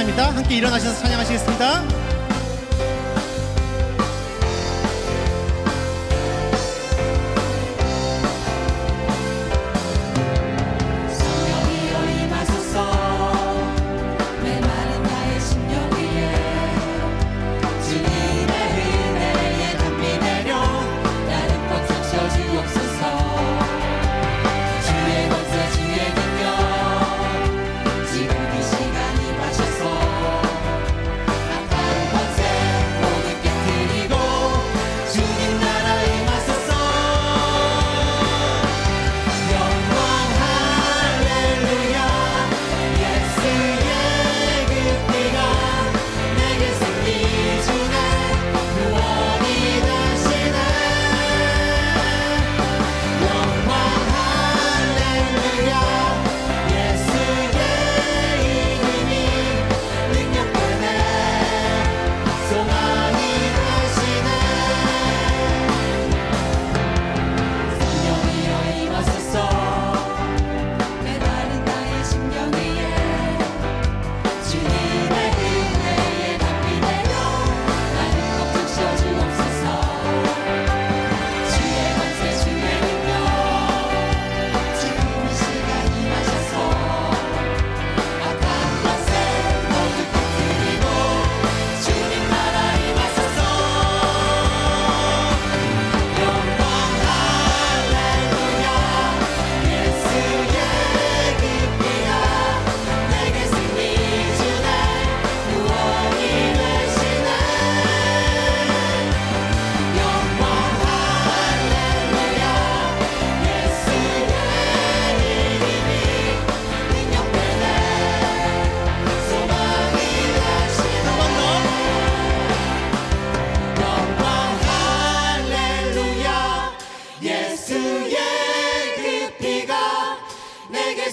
찬양합니다. 함께 일어나셔서 찬양하시겠습니다.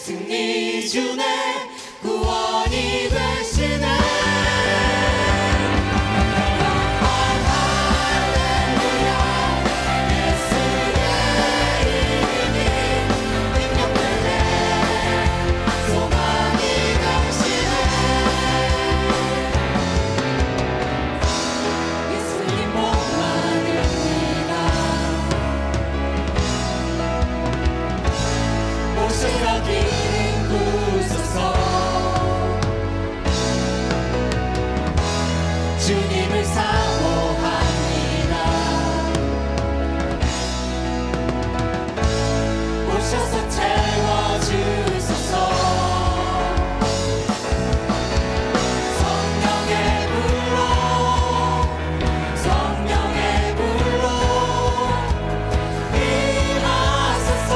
승리 주네 구원이 되시네 주님을 사모합니다. 오셔서 채워주소서. 성령의 불로 성령의 불로 임하소서. 임하소서.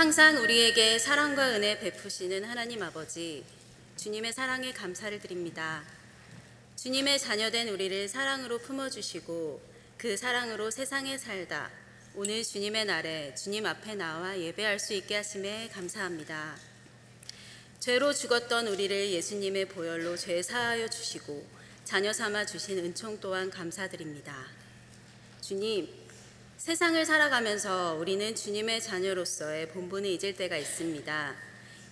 항상 우리에게 사랑과 은혜 베푸시는 하나님 아버지, 주님의 사랑에 감사를 드립니다. 주님의 자녀된 우리를 사랑으로 품어주시고 그 사랑으로 세상에 살다 오늘 주님의 날에 주님 앞에 나와 예배할 수 있게 하심에 감사합니다. 죄로 죽었던 우리를 예수님의 보혈로 죄 사하여 주시고 자녀 삼아 주신 은총 또한 감사드립니다. 주님, 세상을 살아가면서 우리는 주님의 자녀로서의 본분을 잊을 때가 있습니다.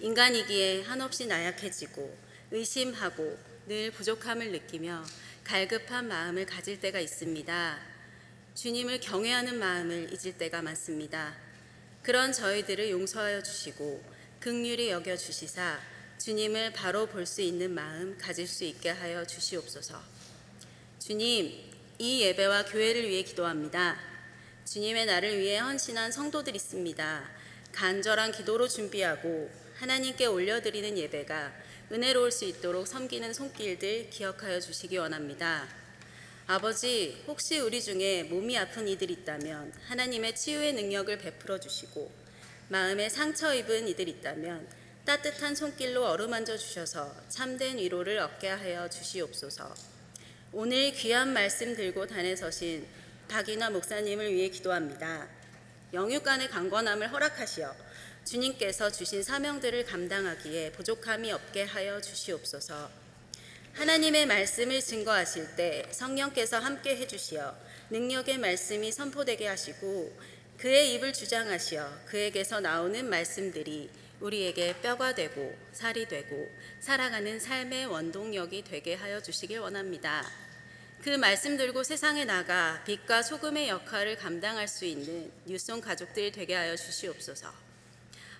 인간이기에 한없이 나약해지고 의심하고 늘 부족함을 느끼며 갈급한 마음을 가질 때가 있습니다. 주님을 경외하는 마음을 잊을 때가 많습니다. 그런 저희들을 용서하여 주시고 긍휼히 여겨 주시사 주님을 바로 볼 수 있는 마음 가질 수 있게 하여 주시옵소서. 주님, 이 예배와 교회를 위해 기도합니다. 주님의 날을 위해 헌신한 성도들 있습니다. 간절한 기도로 준비하고 하나님께 올려드리는 예배가 은혜로울 수 있도록 섬기는 손길들 기억하여 주시기 원합니다. 아버지, 혹시 우리 중에 몸이 아픈 이들 있다면 하나님의 치유의 능력을 베풀어 주시고 마음에 상처 입은 이들 있다면 따뜻한 손길로 어루만져 주셔서 참된 위로를 얻게 하여 주시옵소서. 오늘 귀한 말씀 들고 단에 서신 박인화 목사님을 위해 기도합니다. 영육간의 강건함을 허락하시어 주님께서 주신 사명들을 감당하기에 부족함이 없게 하여 주시옵소서. 하나님의 말씀을 증거하실 때 성령께서 함께 해주시어 능력의 말씀이 선포되게 하시고 그의 입을 주장하시어 그에게서 나오는 말씀들이 우리에게 뼈가 되고 살이 되고 살아가는 삶의 원동력이 되게 하여 주시길 원합니다. 그 말씀 들고 세상에 나가 빛과 소금의 역할을 감당할 수 있는 뉴송 가족들 되게 하여 주시옵소서.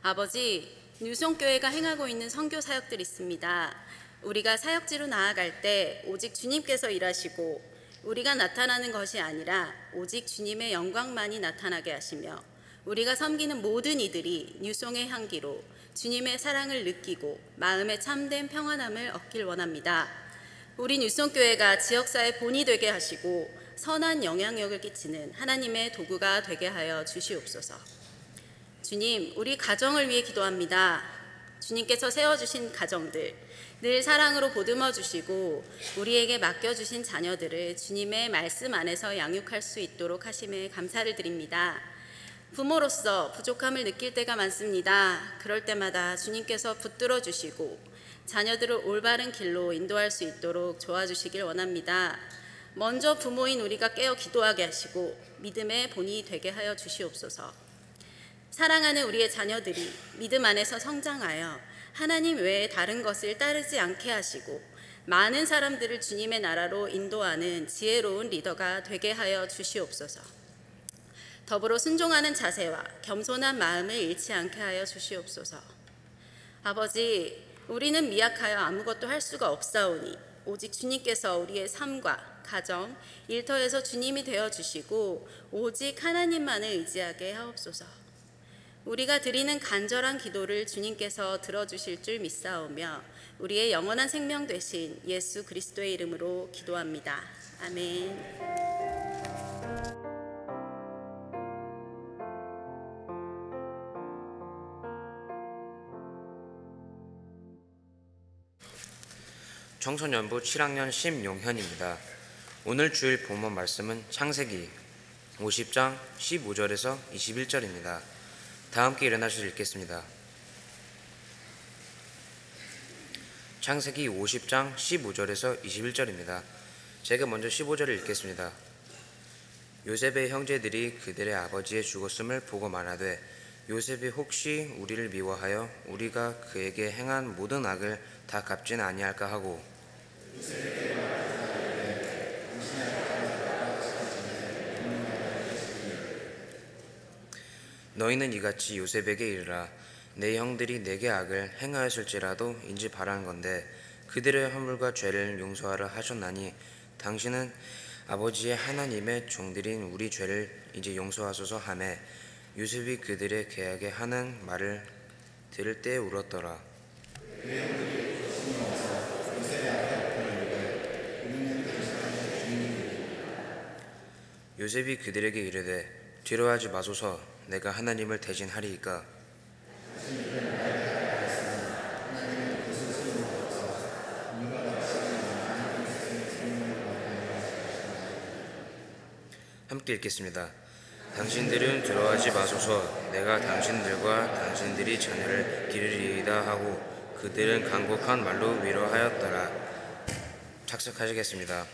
아버지, 뉴송교회가 행하고 있는 선교 사역들 있습니다. 우리가 사역지로 나아갈 때 오직 주님께서 일하시고 우리가 나타나는 것이 아니라 오직 주님의 영광만이 나타나게 하시며 우리가 섬기는 모든 이들이 뉴송의 향기로 주님의 사랑을 느끼고 마음에 참된 평안함을 얻길 원합니다. 우리 뉴송교회가 지역사의 본이 되게 하시고 선한 영향력을 끼치는 하나님의 도구가 되게 하여 주시옵소서. 주님, 우리 가정을 위해 기도합니다. 주님께서 세워주신 가정들 늘 사랑으로 보듬어 주시고 우리에게 맡겨주신 자녀들을 주님의 말씀 안에서 양육할 수 있도록 하심에 감사를 드립니다. 부모로서 부족함을 느낄 때가 많습니다. 그럴 때마다 주님께서 붙들어 주시고 자녀들을 올바른 길로 인도할 수 있도록 도와주시길 원합니다. 먼저 부모인 우리가 깨어 기도하게 하시고 믿음의 본이 되게 하여 주시옵소서. 사랑하는 우리의 자녀들이 믿음 안에서 성장하여 하나님 외에 다른 것을 따르지 않게 하시고 많은 사람들을 주님의 나라로 인도하는 지혜로운 리더가 되게 하여 주시옵소서. 더불어 순종하는 자세와 겸손한 마음을 잃지 않게 하여 주시옵소서. 아버지, 우리는 미약하여 아무것도 할 수가 없사오니 오직 주님께서 우리의 삶과 가정, 일터에서 주님이 되어주시고 오직 하나님만을 의지하게 하옵소서. 우리가 드리는 간절한 기도를 주님께서 들어주실 줄 믿사오며 우리의 영원한 생명 되신 예수 그리스도의 이름으로 기도합니다. 아멘. 청소년부 7학년 심용현입니다. 오늘 주일 본문 말씀은 창세기 50장 15절에서 21절입니다. 다 함께 일어나셔서 읽겠습니다. 창세기 50장 15절에서 21절입니다. 제가 먼저 15절을 읽겠습니다. 요셉의 형제들이 그들의 아버지의 죽었음을 보고 말하되 요셉이 혹시 우리를 미워하여 우리가 그에게 행한 모든 악을 다 갚지는 아니할까 하고 너희는 이같이 요셉에게 이르라. 내 형들이 내게 악을 행하였을지라도 인지 바라는 건데 그들의 허물과 죄를 용서하라 하셨나니 당신은 아버지의 하나님의 종들인 우리 죄를 이제 용서하소서 하매 요셉이 그들의 계약에 하는 말을 들을 때 울었더라. 요셉이 그들에게 이르되 두려워하지 마소서. 내가 하나님을 대신하리이까. 함께 읽겠습니다. 당신들은 두려워하지 마소서. 내가 당신들과 당신들이 자녀를 기르리이다 하고 그들은 간곡한 말로 위로하였더라. 착석하시겠습니다.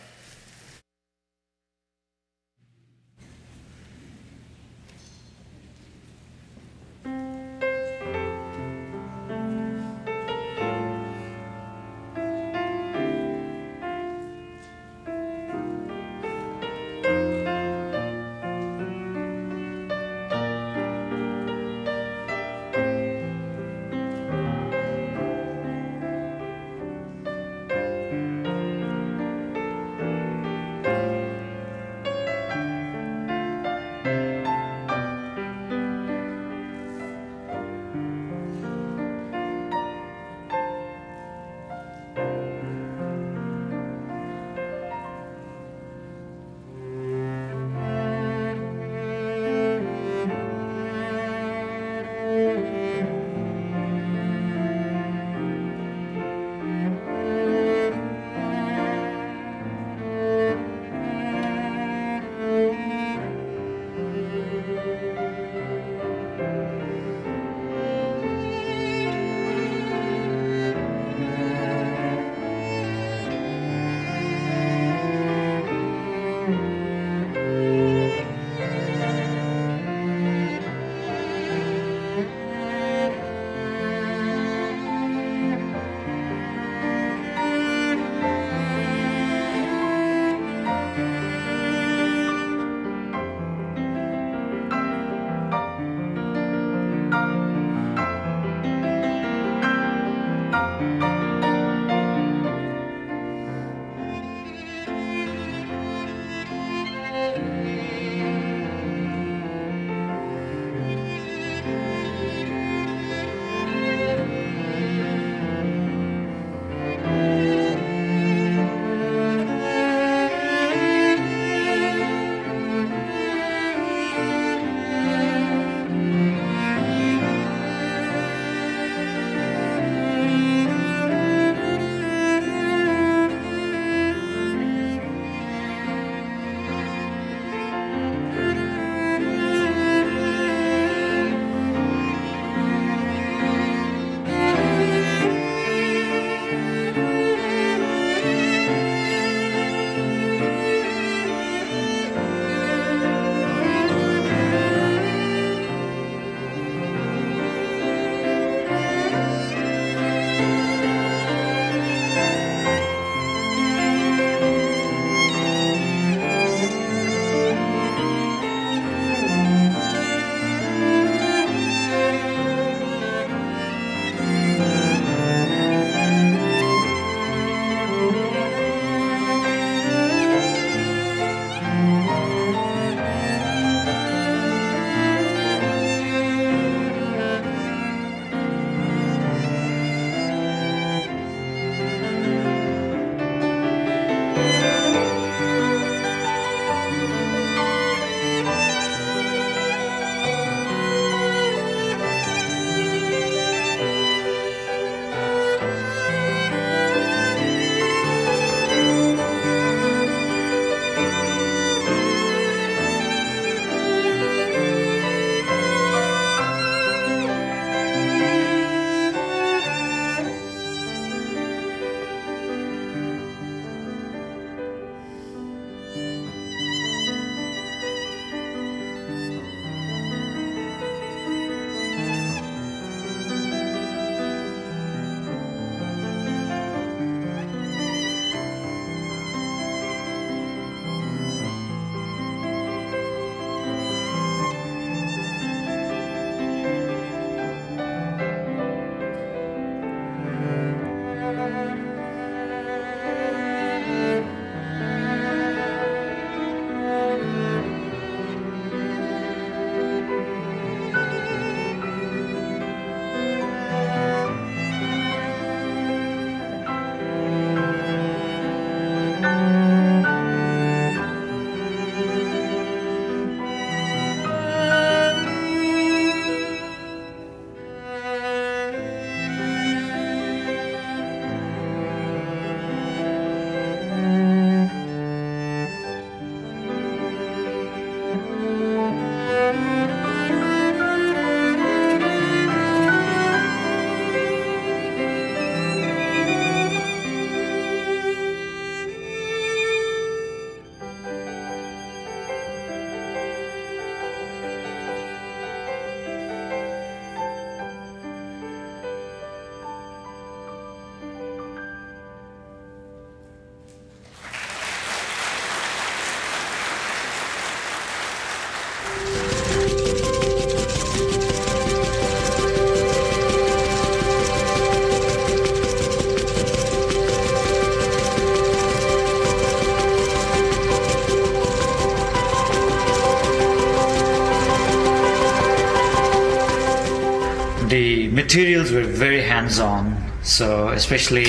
materials were very hands-on. So especially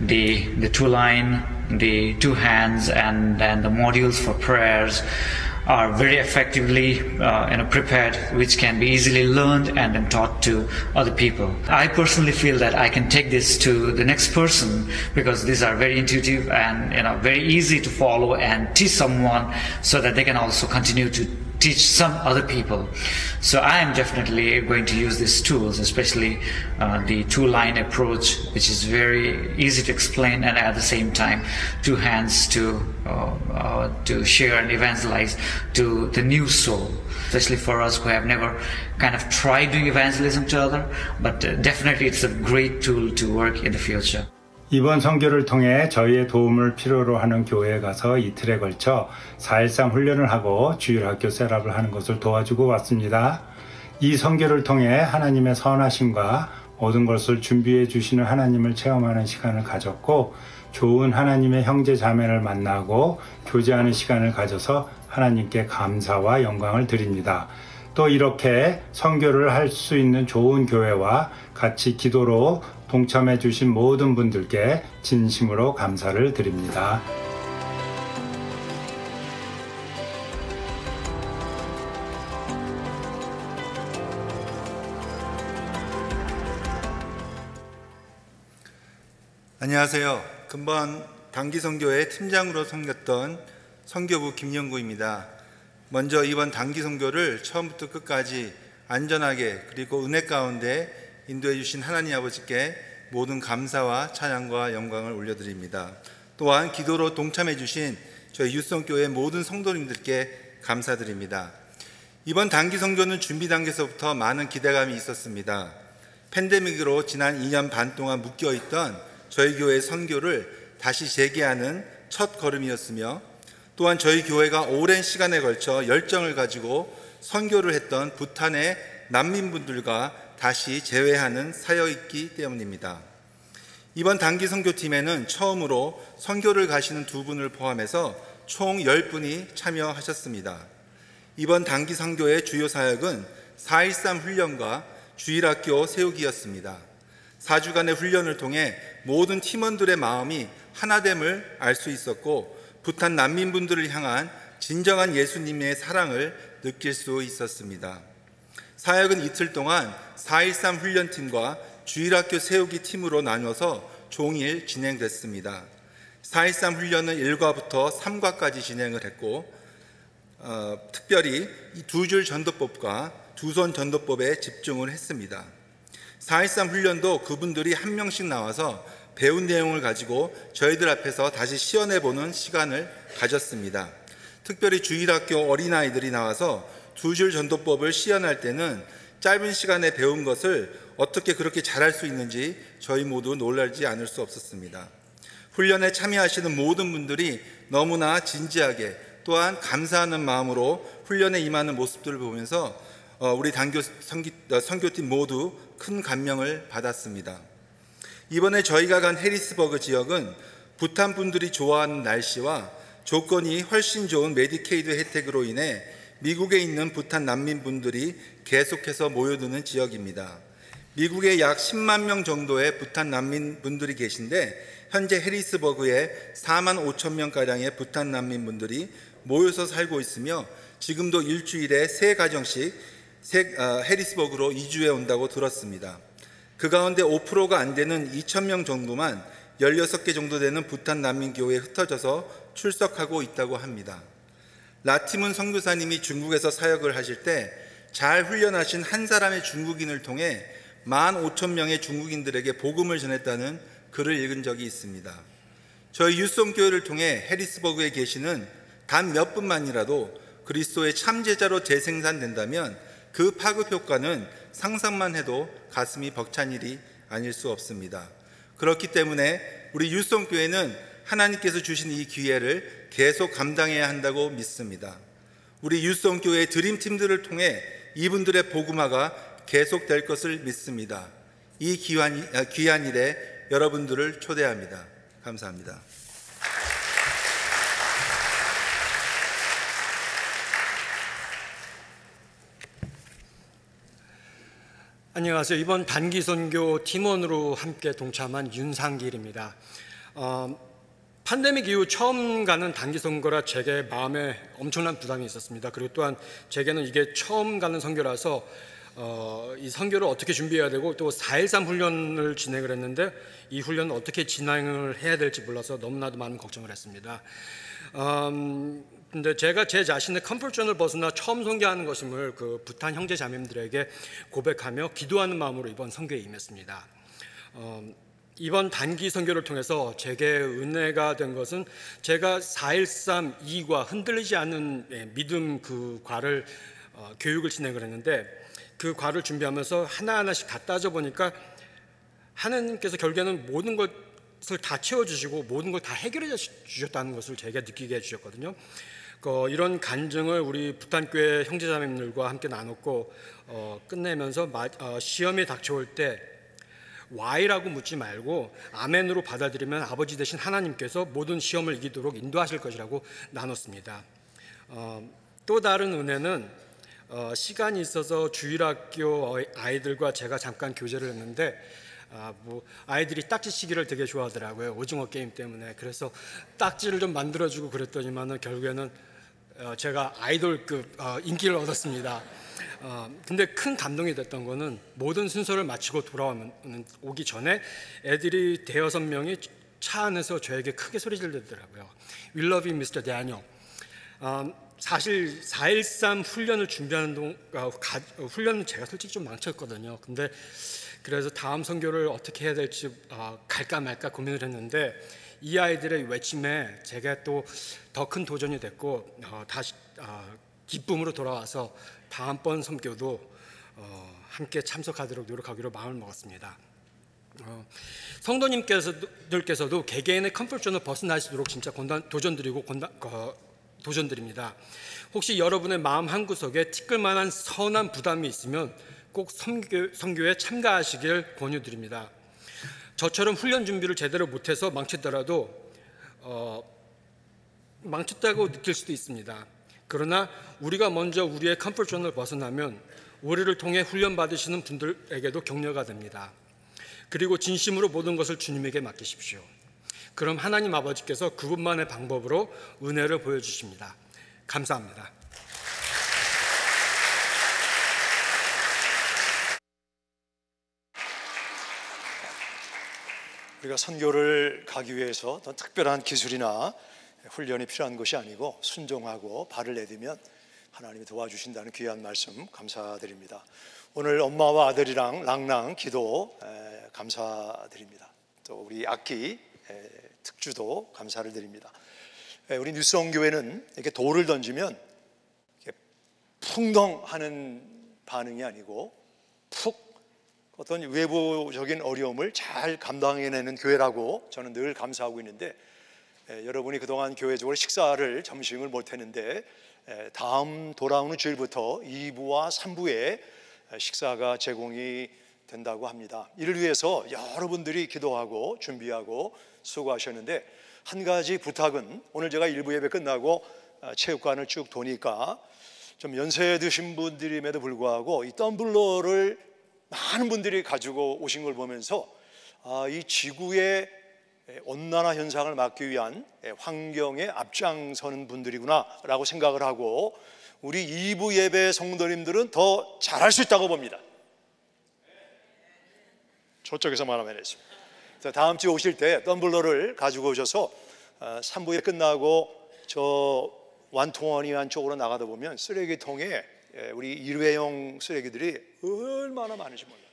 the two-line, the two hands, and the modules for prayers are very effectively prepared, which can be easily learned and then taught to other people. I personally feel that I can take this to the next person because these are very intuitive and very easy to follow and teach someone so that they can also continue to teach some other people. So I am definitely going to use these tools, especially the two-line approach, which is very easy to explain and at the same time two hands to share and evangelize to the new soul, especially for us who have never kind of tried doing evangelism to other, but definitely it's a great tool to work in the future. 이번 선교를 통해 저희의 도움을 필요로 하는 교회에 가서 이틀에 걸쳐 4.13 훈련을 하고 주일학교 셋업을 하는 것을 도와주고 왔습니다. 이 선교를 통해 하나님의 선하심과 모든 것을 준비해 주시는 하나님을 체험하는 시간을 가졌고 좋은 하나님의 형제 자매를 만나고 교제하는 시간을 가져서 하나님께 감사와 영광을 드립니다. 또 이렇게 선교를 할 수 있는 좋은 교회와 같이 기도로 동참해 주신 모든 분들께 진심으로 감사를 드립니다. 안녕하세요. 금번 단기선교회 팀장으로 섬겼던 선교부 김영구입니다. 먼저 이번 단기선교를 처음부터 끝까지 안전하게 그리고 은혜 가운데 인도해 주신 하나님 아버지께 모든 감사와 찬양과 영광을 올려드립니다. 또한 기도로 동참해 주신 저희 유성교회 모든 성도님들께 감사드립니다. 이번 단기 선교는 준비 단계에서부터 많은 기대감이 있었습니다. 팬데믹으로 지난 2년 반 동안 묶여있던 저희 교회의 선교를 다시 재개하는 첫 걸음이었으며 또한 저희 교회가 오랜 시간에 걸쳐 열정을 가지고 선교를 했던 부탄의 난민분들과 다시 재회하는 사역이기 때문입니다. 이번 단기 선교팀에는 처음으로 선교를 가시는 2분을 포함해서 총 10분이 참여하셨습니다. 이번 단기 선교의 주요 사역은 4.13 훈련과 주일학교 세우기였습니다. 4주간의 훈련을 통해 모든 팀원들의 마음이 하나됨을 알 수 있었고 부탄 난민분들을 향한 진정한 예수님의 사랑을 느낄 수 있었습니다. 사역은 이틀 동안 4.13 훈련팀과 주일학교 세우기 팀으로 나눠서 종일 진행됐습니다. 4.13 훈련은 1과부터 3과까지 진행을 했고 특별히 이 2줄 전도법과 2손 전도법에 집중을 했습니다. 4.13 훈련도 그분들이 한 명씩 나와서 배운 내용을 가지고 저희들 앞에서 다시 시연해보는 시간을 가졌습니다. 특별히 주일학교 어린아이들이 나와서 2줄 전도법을 시연할 때는 짧은 시간에 배운 것을 어떻게 그렇게 잘할 수 있는지 저희 모두 놀라지 않을 수 없었습니다. 훈련에 참여하시는 모든 분들이 너무나 진지하게 또한 감사하는 마음으로 훈련에 임하는 모습들을 보면서 우리 선교팀 모두 큰 감명을 받았습니다. 이번에 저희가 간 해리스버그 지역은 부탄 분들이 좋아하는 날씨와 조건이 훨씬 좋은 메디케이드 혜택으로 인해 미국에 있는 부탄 난민분들이 계속해서 모여드는 지역입니다. 미국에 약 10만 명 정도의 부탄 난민분들이 계신데 현재 해리스버그에 4만 5천 명가량의 부탄 난민분들이 모여서 살고 있으며 지금도 일주일에 3가정씩 해리스버그로 이주해 온다고 들었습니다. 그 가운데 5%가 안 되는 2천 명 정도만 16개 정도 되는 부탄 난민교회에 흩어져서 출석하고 있다고 합니다. 라티문 선교사님이 중국에서 사역을 하실 때 잘 훈련하신 한 사람의 중국인을 통해 15,000명의 중국인들에게 복음을 전했다는 글을 읽은 적이 있습니다. 저희 유성교회를 통해 해리스버그에 계시는 단 몇 분만이라도 그리스도의 참제자로 재생산된다면 그 파급 효과는 상상만 해도 가슴이 벅찬 일이 아닐 수 없습니다. 그렇기 때문에 우리 유성교회는 하나님께서 주신 이 기회를 계속 감당해야 한다고 믿습니다. 우리 유성교회 드림팀들을 통해 이분들의 복음화가 계속될 것을 믿습니다. 이 귀한 일에 여러분들을 초대합니다. 감사합니다. 안녕하세요. 이번 단기 선교 팀원으로 함께 동참한 윤상길입니다. 팬데믹 이후 처음 가는 단기 선교라 제게 마음에 엄청난 부담이 있었습니다. 그리고 또한 제게는 이게 처음 가는 선교라서 이 선교를 어떻게 준비해야 되고 또 4.13 훈련을 진행을 했는데 이 훈련을 어떻게 진행을 해야 될지 몰라서 너무나도 많은 걱정을 했습니다. 근데 제가 제 자신의 컴포트존을 벗어나 처음 선교하는 것임을 그 부탄 형제 자매님들에게 고백하며 기도하는 마음으로 이번 선교에 임했습니다. 이번 단기 선교를 통해서 제게 은혜가 된 것은 제가 4.13 2과 흔들리지 않는 믿음 그 과를 교육을 진행을 했는데 그 과를 준비하면서 하나하나씩 다 따져보니까 하나님께서 결국에는 모든 것을 다 채워주시고 모든 걸 다 해결해 주셨다는 것을 제가 느끼게 해주셨거든요. 이런 간증을 우리 부탄교회 형제자매님들과 함께 나눴고 끝내면서 시험이 닥쳐올 때 Why라고 묻지 말고 아멘으로 받아들이면 아버지 되신 하나님께서 모든 시험을 이기도록 인도하실 것이라고 나눴습니다. 또 다른 은혜는 시간이 있어서 주일학교 아이들과 제가 잠깐 교제를 했는데 아이들이 딱지 치기를 되게 좋아하더라고요. 오징어 게임 때문에. 그래서 딱지를 좀 만들어주고 그랬더니만은 결국에는 제가 아이돌급 인기를 얻었습니다. 근데 큰 감동이 됐던 거는 모든 순서를 마치고 오기 전에 애들이 대여섯 명이 차 안에서 저에게 크게 소리 지르더라고요. We love you, Mr. Daniel. 사실 4.13 훈련을 준비하는 훈련은 제가 솔직히 좀 망쳤거든요. 근데 그래서 다음 선교를 어떻게 해야 될지 갈까 말까 고민을 했는데 이 아이들의 외침에 제가 또 더 큰 도전이 됐고 다시 기쁨으로 돌아와서 다음번 선교도 함께 참석하도록 노력하기로 마음을 먹었습니다. 성도님들께서도 개개인의 컴포트존을 벗어나시도록 진짜 도전드립니다. 혹시 여러분의 마음 한구석에 티끌만한 선한 부담이 있으면 꼭 선교에 참가하시길 권유드립니다. 저처럼 훈련 준비를 제대로 못해서 망쳤더라도 망쳤다고 느낄 수도 있습니다. 그러나 우리가 먼저 우리의 컴포트존을 벗어나면 우리를 통해 훈련 받으시는 분들에게도 격려가 됩니다. 그리고 진심으로 모든 것을 주님에게 맡기십시오. 그럼 하나님 아버지께서 그분만의 방법으로 은혜를 보여주십니다. 감사합니다. 우리가 선교를 가기 위해서 어떤 특별한 기술이나 훈련이 필요한 것이 아니고 순종하고 발을 내디면 하나님이 도와주신다는 귀한 말씀 감사드립니다. 오늘 엄마와 아들이랑 랑랑 기도 감사드립니다. 또 우리 악기 특주도 감사를 드립니다. 우리 뉴스원교회는 이렇게 돌을 던지면 이렇게 풍덩하는 반응이 아니고 푹 어떤 외부적인 어려움을 잘 감당해내는 교회라고 저는 늘 감사하고 있는데 여러분이 그동안 교회적으로 식사를 점심을 못했는데 다음 돌아오는 주일부터 2부와 3부에 식사가 제공이 된다고 합니다. 이를 위해서 여러분들이 기도하고 준비하고 수고하셨는데 한 가지 부탁은 오늘 제가 1부 예배 끝나고 체육관을 쭉 도니까 좀 연세 드신 분들임에도 불구하고 이 텀블러를 많은 분들이 가지고 오신 걸 보면서 이 지구의 온난화 현상을 막기 위한 환경에 앞장서는 분들이구나 라고 생각을 하고 우리 2부 예배 성도님들은 더 잘할 수 있다고 봅니다. 저쪽에서 말하면 했습니다. 다음 주에 오실 때 텀블러를 가지고 오셔서 3부에 끝나고 저 완통원이 안쪽으로 나가다 보면 쓰레기통에 우리 일회용 쓰레기들이 얼마나 많은지 몰라요.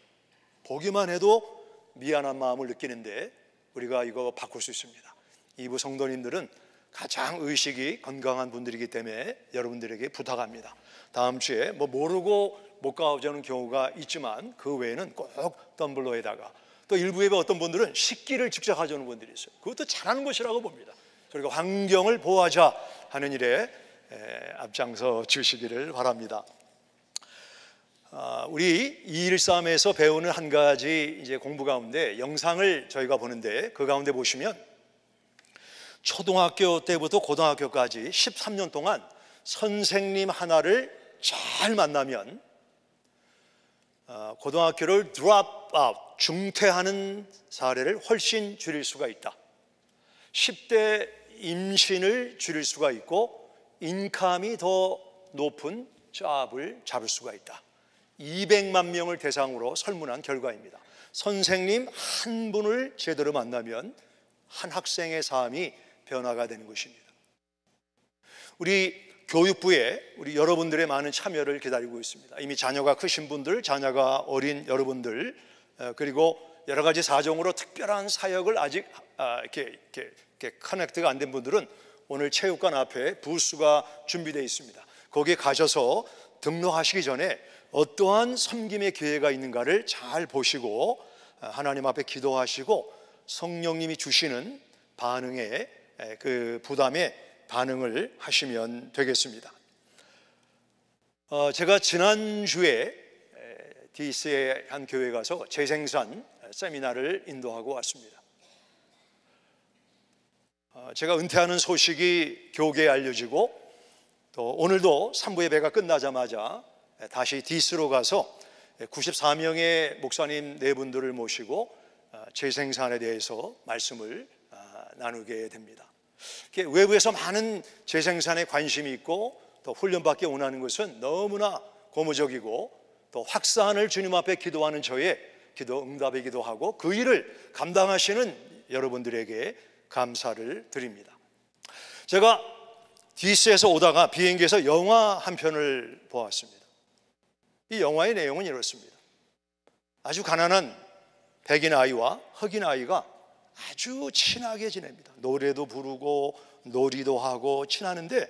보기만 해도 미안한 마음을 느끼는데 우리가 이거 바꿀 수 있습니다. 2부 성도님들은 가장 의식이 건강한 분들이기 때문에 여러분들에게 부탁합니다. 다음 주에 모르고 못 가오자는 경우가 있지만 그 외에는 꼭 텀블러에다가 또 일부 예배 어떤 분들은 식기를 직접 가져오는 분들이 있어요. 그것도 잘하는 것이라고 봅니다. 그리고 환경을 보호하자 하는 일에 앞장서 주시기를 바랍니다. 우리 213에서 배우는 한 가지 이제 공부 가운데 영상을 저희가 보는데 그 가운데 보시면 초등학교 때부터 고등학교까지 13년 동안 선생님 하나를 잘 만나면 고등학교를 drop out, 중퇴하는 사례를 훨씬 줄일 수가 있다. 10대 임신을 줄일 수가 있고 인컴이 더 높은 잡을 잡을 수가 있다. 200만 명을 대상으로 설문한 결과입니다. 선생님 한 분을 제대로 만나면 한 학생의 삶이 변화가 되는 것입니다. 우리 교육부에 우리 여러분들의 많은 참여를 기다리고 있습니다. 이미 자녀가 크신 분들, 자녀가 어린 여러분들, 그리고 여러 가지 사정으로 특별한 사역을 아직 이렇게 커넥트가 안 된 분들은 오늘 체육관 앞에 부스가 준비되어 있습니다. 거기에 가셔서 등록하시기 전에 어떠한 섬김의 기회가 있는가를 잘 보시고 하나님 앞에 기도하시고 성령님이 주시는 반응에 그 부담에 반응을 하시면 되겠습니다. 제가 지난주에 DC의 한 교회에 가서 재생산 세미나를 인도하고 왔습니다. 제가 은퇴하는 소식이 교계에 알려지고 또 오늘도 3부 예배가 끝나자마자 다시 DC로 가서 94명의 목사님 네 분들을 모시고 재생산에 대해서 말씀을 나누게 됩니다. 외부에서 많은 재생산에 관심이 있고 또 훈련받기 원하는 것은 너무나 고무적이고 또 확산을 주님 앞에 기도하는 저의 기도 응답이기도 하고 그 일을 감당하시는 여러분들에게 감사를 드립니다. 제가 DC에서 오다가 비행기에서 영화 한 편을 보았습니다. 이 영화의 내용은 이렇습니다. 아주 가난한 백인 아이와 흑인 아이가 아주 친하게 지냅니다. 노래도 부르고 놀이도 하고 친하는데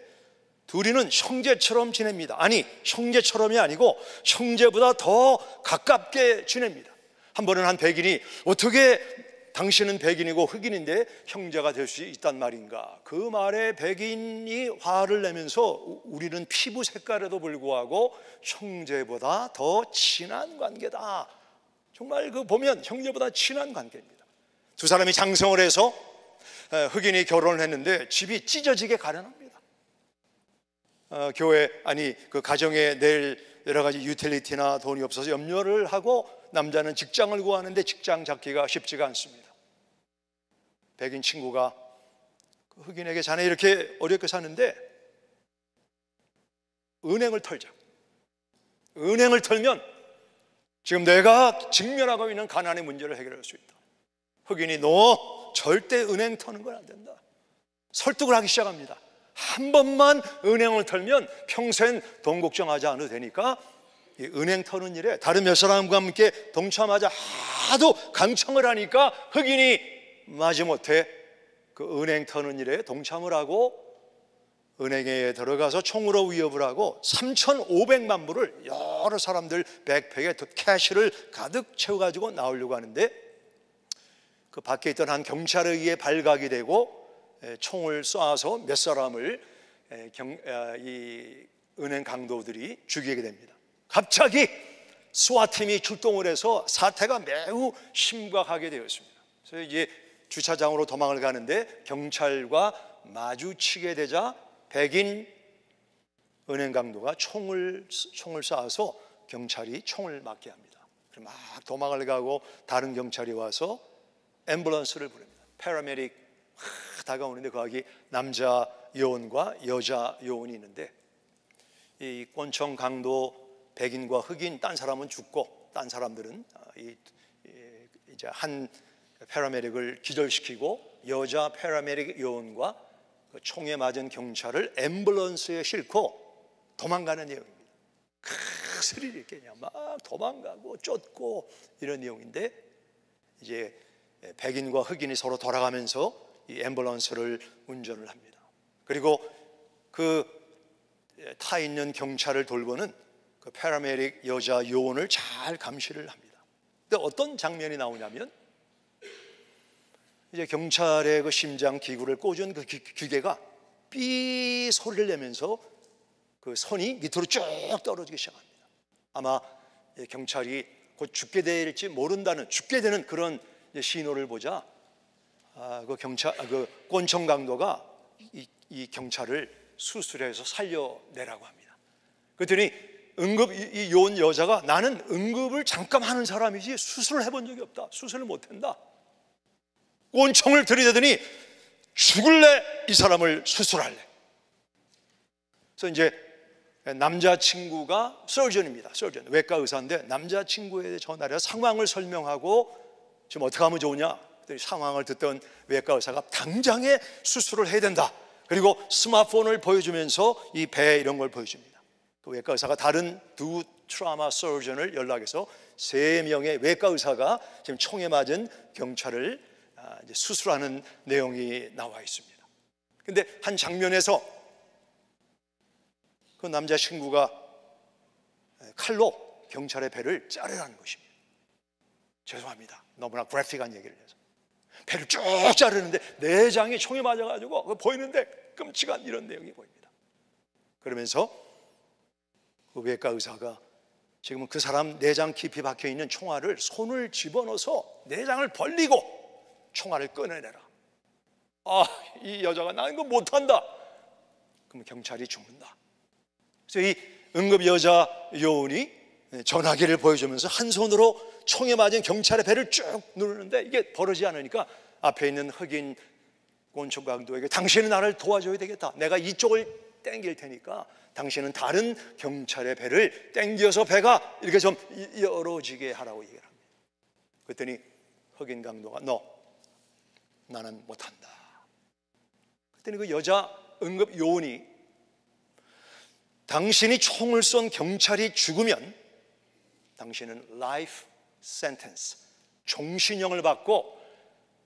둘이는 형제처럼 지냅니다. 아니, 형제처럼이 아니고 형제보다 더 가깝게 지냅니다. 한 번은 한 백인이 어떻게 당신은 백인이고 흑인인데 형제가 될 수 있단 말인가? 그 말에 백인이 화를 내면서 우리는 피부 색깔에도 불구하고 형제보다 더 친한 관계다. 정말 그 보면 형제보다 친한 관계입니다. 두 사람이 장성을 해서 흑인이 결혼을 했는데 집이 찢어지게 가난합니다. 교회 아니 그 가정에 낼 여러 가지 유틸리티나 돈이 없어서 염려를 하고 남자는 직장을 구하는데 직장 잡기가 쉽지가 않습니다. 백인 친구가 흑인에게 자네 이렇게 어렵게 사는데 은행을 털자. 은행을 털면 지금 내가 직면하고 있는 가난의 문제를 해결할 수 있다. 흑인이 너 절대 은행 터는 건 안 된다. 설득을 하기 시작합니다. 한 번만 은행을 털면 평생 돈 걱정하지 않아도 되니까 이 은행 터는 일에 다른 몇 사람과 함께 동참하자 하도 강청을 하니까 흑인이 마지못해 그 은행 터는 일에 동참을 하고 은행에 들어가서 총으로 위협을 하고 3,500만 불을 여러 사람들 백팩에 캐시를 가득 채워가지고 나오려고 하는데 그 밖에 있던 한 경찰에 의해 발각이 되고 총을 쏴서 몇 사람을 이 은행 강도들이 죽이게 됩니다. 갑자기 스와팀이 출동을 해서 사태가 매우 심각하게 되었습니다. 그래서 이제 주차장으로 도망을 가는데 경찰과 마주치게 되자 백인 은행 강도가 총을 쏴서 경찰이 총을 맞게 합니다. 막 도망을 가고 다른 경찰이 와서 앰뷸런스를 부릅니다. 패러메딕 다가오는데 거기 남자 요원과 여자 요원이 있는데 이 권총 강도 백인과 흑인 딴 사람은 죽고 딴 사람들은 이제 한 패러메딕을 기절시키고 여자 패러메딕 요원과 그 총에 맞은 경찰을 앰뷸런스에 싣고 도망가는 내용입니다. 스릴 있게 그냥 막 도망가고 쫓고 이런 내용인데 이제 백인과 흑인이 서로 돌아가면서 이 앰뷸런스를 운전을 합니다. 그리고 그 타 있는 경찰을 돌보는 그 패러메딕 여자 요원을 잘 감시를 합니다. 근데 어떤 장면이 나오냐면 이제 경찰의 그 심장 기구를 꽂은 그 기계가 삐 소리를 내면서 그 선이 밑으로 쭉 떨어지기 시작합니다. 아마 경찰이 곧 죽게 될지 모른다는 죽게 되는 그런 신호를 보자 그 권총 강도가 이 경찰을 수술해서 살려내라고 합니다. 그랬더니 응급 이 요원 여자가 나는 응급을 잠깐 하는 사람이지 수술을 해본 적이 없다. 수술을 못한다. 권총을 들이대더니 죽을래 이 사람을 수술할래. 그래서 이제 남자친구가 서전입니다. 서전, 외과 의사인데 남자친구에 전화를 해서 상황을 설명하고 지금 어떻게 하면 좋으냐. 상황을 듣던 외과 의사가 당장에 수술을 해야 된다. 그리고 스마트폰을 보여주면서 이 배 이런 걸 보여줍니다. 그 외과 의사가 다른 두 트라우마 서전을 연락해서 3명의 외과 의사가 지금 총에 맞은 경찰을 이제 수술하는 내용이 나와 있습니다. 근데 한 장면에서 그 남자 친구가 칼로 경찰의 배를 자르라는 것입니다. 죄송합니다. 너무나 그래픽한 얘기를 해서 배를 쭉 자르는데 내장이 총에 맞아가지고 보이는데 끔찍한 이런 내용이 보입니다. 그러면서 그 외과 의사가 지금은 그 사람 내장 깊이 박혀있는 총알을 손을 집어넣어서 내장을 벌리고 총알을 꺼내내라. 이 여자가 나는 이거 못한다. 그럼 경찰이 죽는다. 그래서 이 응급 여자 요원이 전화기를 보여주면서 한 손으로 총에 맞은 경찰의 배를 쭉 누르는데 이게 벌어지지 않으니까 앞에 있는 흑인 권총 강도에게 당신은 나를 도와줘야 되겠다. 내가 이쪽을 당길 테니까 당신은 다른 경찰의 배를 당겨서 배가 이렇게 좀 열어지게 하라고 얘기를 합니다. 그랬더니 흑인 강도가 나는 못한다. 그랬더니 그 여자 응급 요원이 당신이 총을 쏜 경찰이 죽으면 당신은 life sentence, 종신형을 받고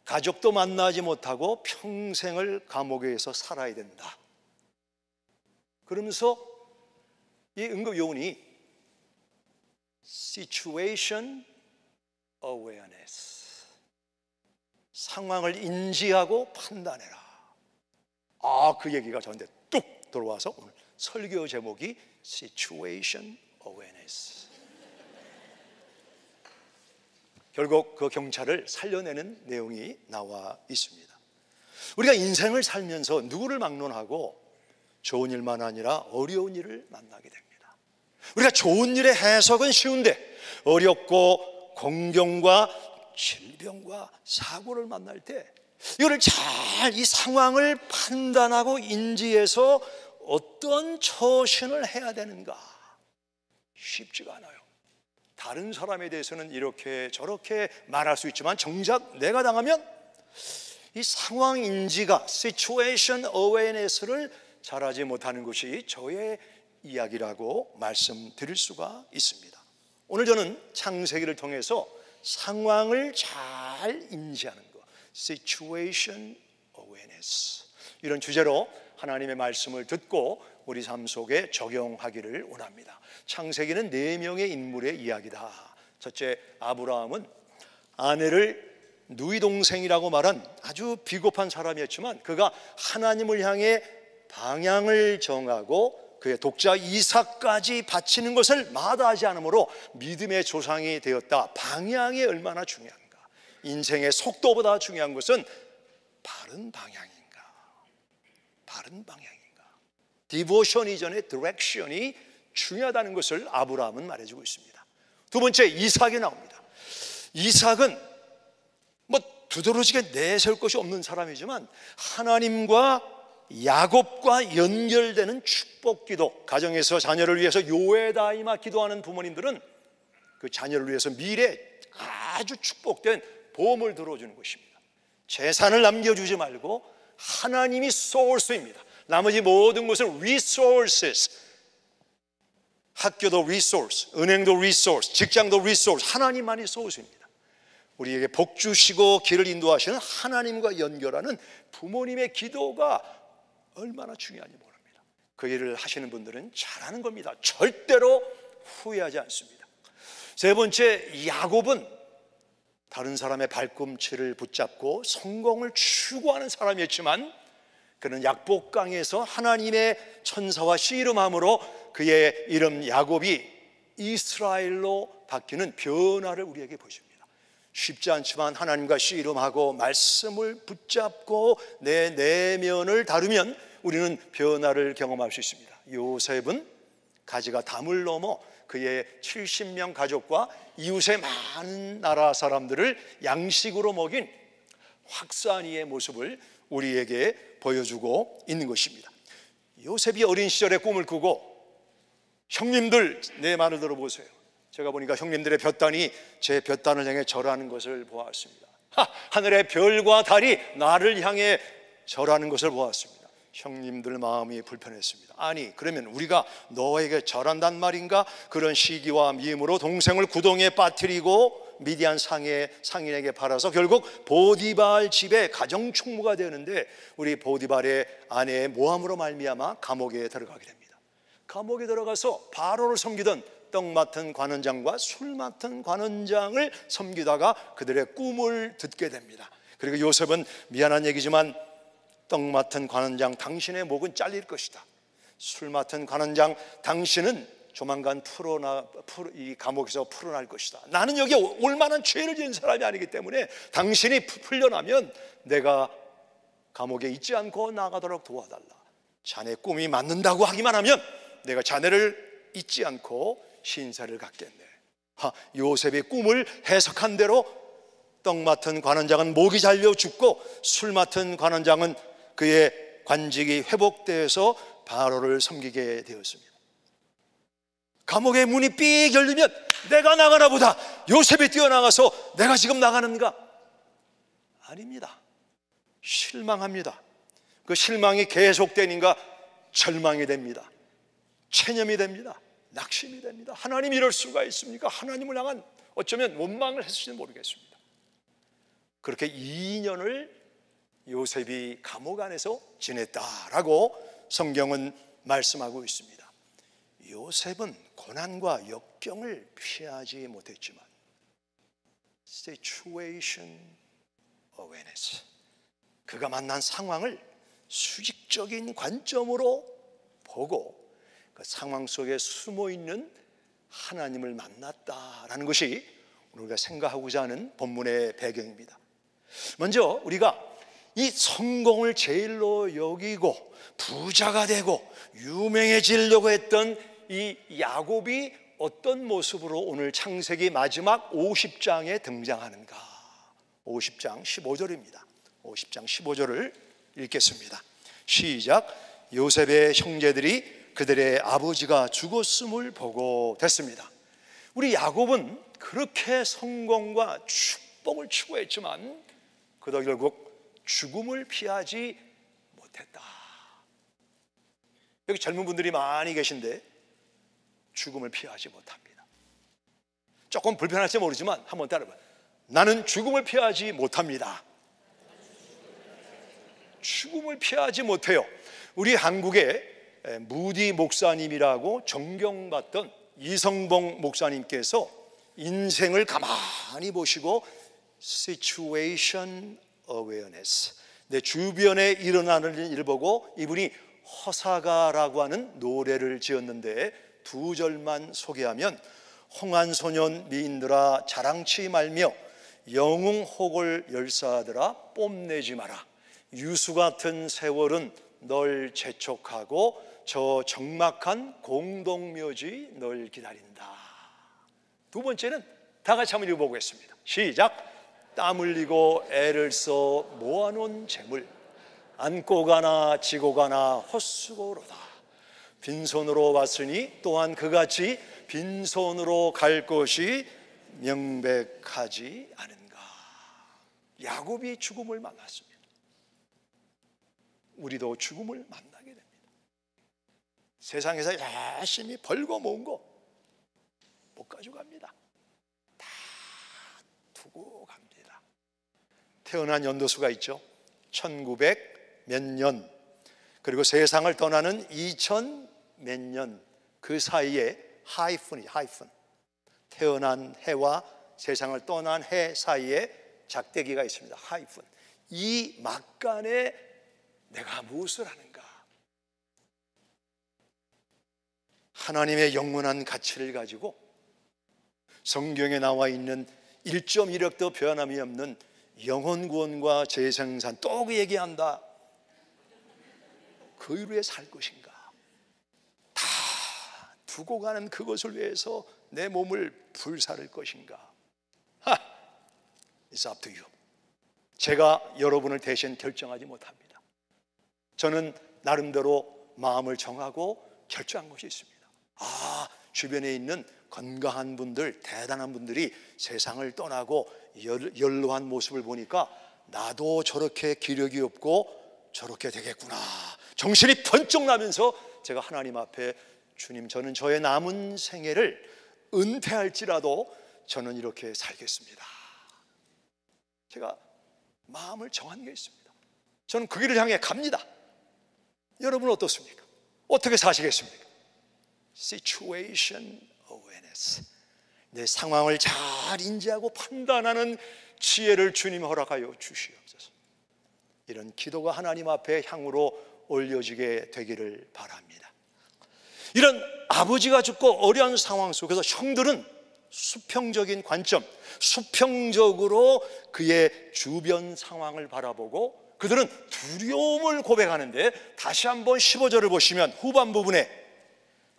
가족도 만나지 못하고 평생을 감옥에서 살아야 된다. 그러면서 이 응급 요원이 situation awareness, 상황을 인지하고 판단해라. 그 얘기가 저한테 뚝 들어와서 오늘 설교 제목이 situation awareness. 결국 그 경찰을 살려내는 내용이 나와 있습니다. 우리가 인생을 살면서 누구를 막론하고 좋은 일만 아니라 어려운 일을 만나게 됩니다. 우리가 좋은 일의 해석은 쉬운데 어렵고 공경과 질병과 사고를 만날 때 이거를 잘 이 상황을 판단하고 인지해서 어떤 처신을 해야 되는가 쉽지가 않아요. 다른 사람에 대해서는 이렇게 저렇게 말할 수 있지만 정작 내가 당하면 이 상황 인지가 situation awareness를 잘하지 못하는 것이 저의 이야기라고 말씀드릴 수가 있습니다. 오늘 저는 창세기를 통해서 상황을 잘 인지하는 것, situation awareness, 이런 주제로 하나님의 말씀을 듣고 우리 삶 속에 적용하기를 원합니다. 창세기는 4명의 인물의 이야기다. 첫째, 아브라함은 아내를 누이 동생이라고 말한 아주 비겁한 사람이었지만 그가 하나님을 향해 방향을 정하고 그의 독자 이삭까지 바치는 것을 마다하지 않으므로 믿음의 조상이 되었다. 방향이 얼마나 중요한가. 인생의 속도보다 중요한 것은 바른 방향인가. 바른 방향인가. 디보션 이전의 디렉션이 중요하다는 것을 아브라함은 말해주고 있습니다. 두 번째, 이삭이 나옵니다. 이삭은 두드러지게 내세울 것이 없는 사람이지만 하나님과 야곱과 연결되는 축복기도, 가정에서 자녀를 위해서 요에다이마 기도하는 부모님들은 그 자녀를 위해서 미래 아주 축복된 보험을 들어주는 것입니다. 재산을 남겨주지 말고 하나님이 source입니다. 나머지 모든 것은 resources, 학교도 resource, 은행도 resource, 직장도 resource, 하나님만이 source입니다. 우리에게 복 주시고 길을 인도하시는 하나님과 연결하는 부모님의 기도가 얼마나 중요한지 모릅니다. 그 일을 하시는 분들은 잘하는 겁니다. 절대로 후회하지 않습니다. 세 번째, 야곱은 다른 사람의 발꿈치를 붙잡고 성공을 추구하는 사람이었지만 그는 약복강에서 하나님의 천사와 씨름함으로 그의 이름 야곱이 이스라엘로 바뀌는 변화를 우리에게 보여줍니다. 쉽지 않지만 하나님과 씨름하고 말씀을 붙잡고 내 내면을 다루면 우리는 변화를 경험할 수 있습니다. 요셉은 가지가 담을 넘어 그의 70명 가족과 이웃의 많은 나라 사람들을 양식으로 먹인 확산이의 모습을 우리에게 보여주고 있는 것입니다. 요셉이 어린 시절에 꿈을 꾸고, 형님들 내 말을 들어보세요. 제가 보니까 형님들의 볕단이 제 볕단을 향해 절하는 것을 보았습니다. 하늘의 별과 달이 나를 향해 절하는 것을 보았습니다. 형님들 마음이 불편했습니다. 아니, 그러면 우리가 너에게 절한단 말인가? 그런 시기와 미움으로 동생을 구덩이에 빠뜨리고 미디안 상인에게 팔아서 결국 보디발 집에 가정충무가 되는데, 우리 보디발의 아내의 모함으로 말미암아 감옥에 들어가게 됩니다. 감옥에 들어가서 바로를 섬기던 떡 맡은 관원장과 술 맡은 관원장을 섬기다가 그들의 꿈을 듣게 됩니다. 그리고 요셉은 미안한 얘기지만 떡 맡은 관원장, 당신의 목은 잘릴 것이다. 술 맡은 관원장, 당신은 조만간 이 감옥에서 풀어날 것이다. 나는 여기 올 만한 죄를 지은 사람이 아니기 때문에 당신이 풀려나면 내가 감옥에 있지 않고 나가도록 도와달라. 자네 꿈이 맞는다고 하기만 하면 내가 자네를 잊지 않고 신사를 갖겠네. 요셉의 꿈을 해석한 대로 떡 맡은 관원장은 목이 잘려 죽고, 술 맡은 관원장은 그의 관직이 회복되어서 바로를 섬기게 되었습니다. 감옥의 문이 삑 열리면 내가 나가나 보다, 요셉이 뛰어나가서 내가 지금 나가는가? 아닙니다. 실망합니다. 그 실망이 계속되니까 절망이 됩니다. 체념이 됩니다. 낙심이 됩니다. 하나님 이럴 수가 있습니까? 하나님을 향한 어쩌면 원망을 했을지도 모르겠습니다. 그렇게 2년을 요셉이 감옥 안에서 지냈다라고 성경은 말씀하고 있습니다. 요셉은 고난과 역경을 피하지 못했지만 situation awareness, 그가 만난 상황을 수직적인 관점으로 보고 그 상황 속에 숨어있는 하나님을 만났다라는 것이 우리가 생각하고자 하는 본문의 배경입니다. 먼저 우리가 이 성공을 제일로 여기고 부자가 되고 유명해지려고 했던 이 야곱이 어떤 모습으로 오늘 창세기 마지막 50장에 등장하는가? 50장 15절입니다. 50장 15절을 읽겠습니다. 시작. 요셉의 형제들이 그들의 아버지가 죽었음을 보고 됐습니다. 우리 야곱은 그렇게 성공과 축복을 추구했지만 그도 결국 죽음을 피하지 못했다. 여기 젊은 분들이 많이 계신데 죽음을 피하지 못합니다. 조금 불편할지 모르지만 한번 따라해봐요. 나는 죽음을 피하지 못합니다. 죽음을 피하지 못해요. 우리 한국에 무디 목사님이라고 존경받던 이성봉 목사님께서 인생을 가만히 보시고 situation awareness, 내 주변에 일어나는 일 보고 이분이 허사가라고 하는 노래를 지었는데 두 절만 소개하면 홍한소년 미인들아 자랑치 말며 영웅호골 열사들아 뽐내지 마라. 유수 같은 세월은 널 재촉하고 저 적막한 공동묘지 널 기다린다. 두 번째는 다 같이 한번 읽어보겠습니다. 시작. 땀 흘리고 애를 써 모아놓은 재물 안고 가나 지고 가나 헛수고로다. 빈손으로 왔으니 또한 그같이 빈손으로 갈 것이 명백하지 않은가. 야곱이 죽음을 만났습니다. 우리도 죽음을 만나게 됩니다. 세상에서 열심히 벌고 모은 거 못 가져갑니다. 다 두고 갑니다. 태어난 연도수가 있죠. 1900 몇 년, 그리고 세상을 떠나는 2000 몇 년, 그 사이에 하이픈, 태어난 해와 세상을 떠난 해 사이에 작대기가 있습니다. 하이픈. 이 막간에 내가 무엇을 하는가? 하나님의 영원한 가치를 가지고 성경에 나와 있는 1.1억도 변함이 없는 영혼 구원과 재생산, 또 그 얘기한다. 그 이후에 살 것인가? 다 두고 가는 그것을 위해서 내 몸을 불사를 것인가? It's up to you. 제가 여러분을 대신 결정하지 못합니다. 저는 나름대로 마음을 정하고 결정한 것이 있습니다. 주변에 있는 건강한 분들, 대단한 분들이 세상을 떠나고 연로한 모습을 보니까 나도 저렇게 기력이 없고 저렇게 되겠구나. 정신이 번쩍 나면서 제가 하나님 앞에 주님, 저는 저의 남은 생애를 은퇴할지라도 저는 이렇게 살겠습니다. 제가 마음을 정한 게 있습니다. 저는 그 길을 향해 갑니다. 여러분은 어떻습니까? 어떻게 사시겠습니까? Situation awareness. 내 상황을 잘 인지하고 판단하는 지혜를 주님 허락하여 주시옵소서. 이런 기도가 하나님 앞에 향으로 올려지게 되기를 바랍니다. 이런 아버지가 죽고 어려운 상황 속에서 형들은 수평적인 관점, 수평적으로 그의 주변 상황을 바라보고 그들은 두려움을 고백하는데, 다시 한번 15절을 보시면 후반 부분에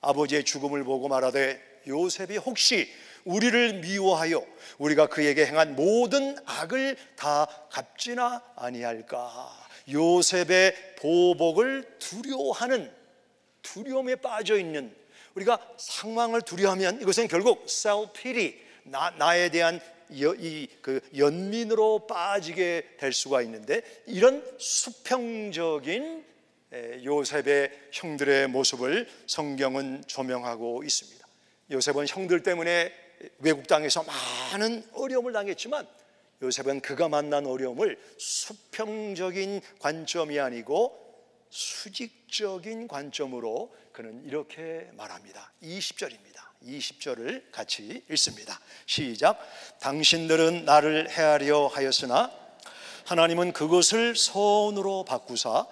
아버지의 죽음을 보고 말하되 요셉이 혹시 우리를 미워하여 우리가 그에게 행한 모든 악을 다 갚지나 아니할까? 요셉의 보복을 두려워하는, 두려움에 빠져 있는, 우리가 상황을 두려워하면 이것은 결국 self-pity, 나에 대한 연민으로 빠지게 될 수가 있는데, 이런 수평적인 요셉의 형들의 모습을 성경은 조명하고 있습니다. 요셉은 형들 때문에 외국 땅에서 많은 어려움을 당했지만 요셉은 그가 만난 어려움을 수평적인 관점이 아니고 수직적인 관점으로 그는 이렇게 말합니다. 20절입니다. 20절을 같이 읽습니다. 시작. 당신들은 나를 해하려 하였으나 하나님은 그것을 선으로 바꾸사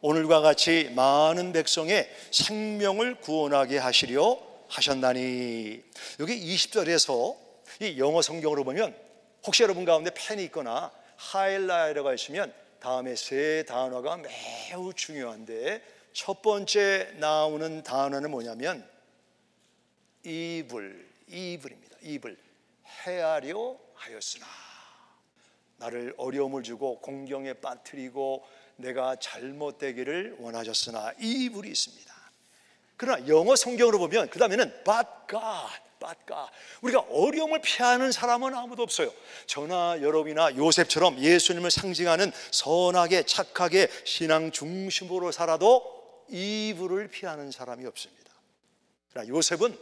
오늘과 같이 많은 백성의 생명을 구원하게 하시려 하셨나니. 여기 20절에서 이 영어 성경으로 보면, 혹시 여러분 가운데 펜이 있거나 하이라이터가 있으면 다음에 세 단어가 매우 중요한데, 첫 번째 나오는 단어는 뭐냐면 evil입니다. evil, 해하려 하였으나. 나를 어려움을 주고 공경에 빠뜨리고 내가 잘못되기를 원하셨으나, evil이 있습니다. 그러나 영어 성경으로 보면 그 다음에는 but God. 우리가 어려움을 피하는 사람은 아무도 없어요. 저나 여러분이나 요셉처럼 예수님을 상징하는 선하게 착하게 신앙 중심으로 살아도 evil을 피하는 사람이 없습니다. 그러나 요셉은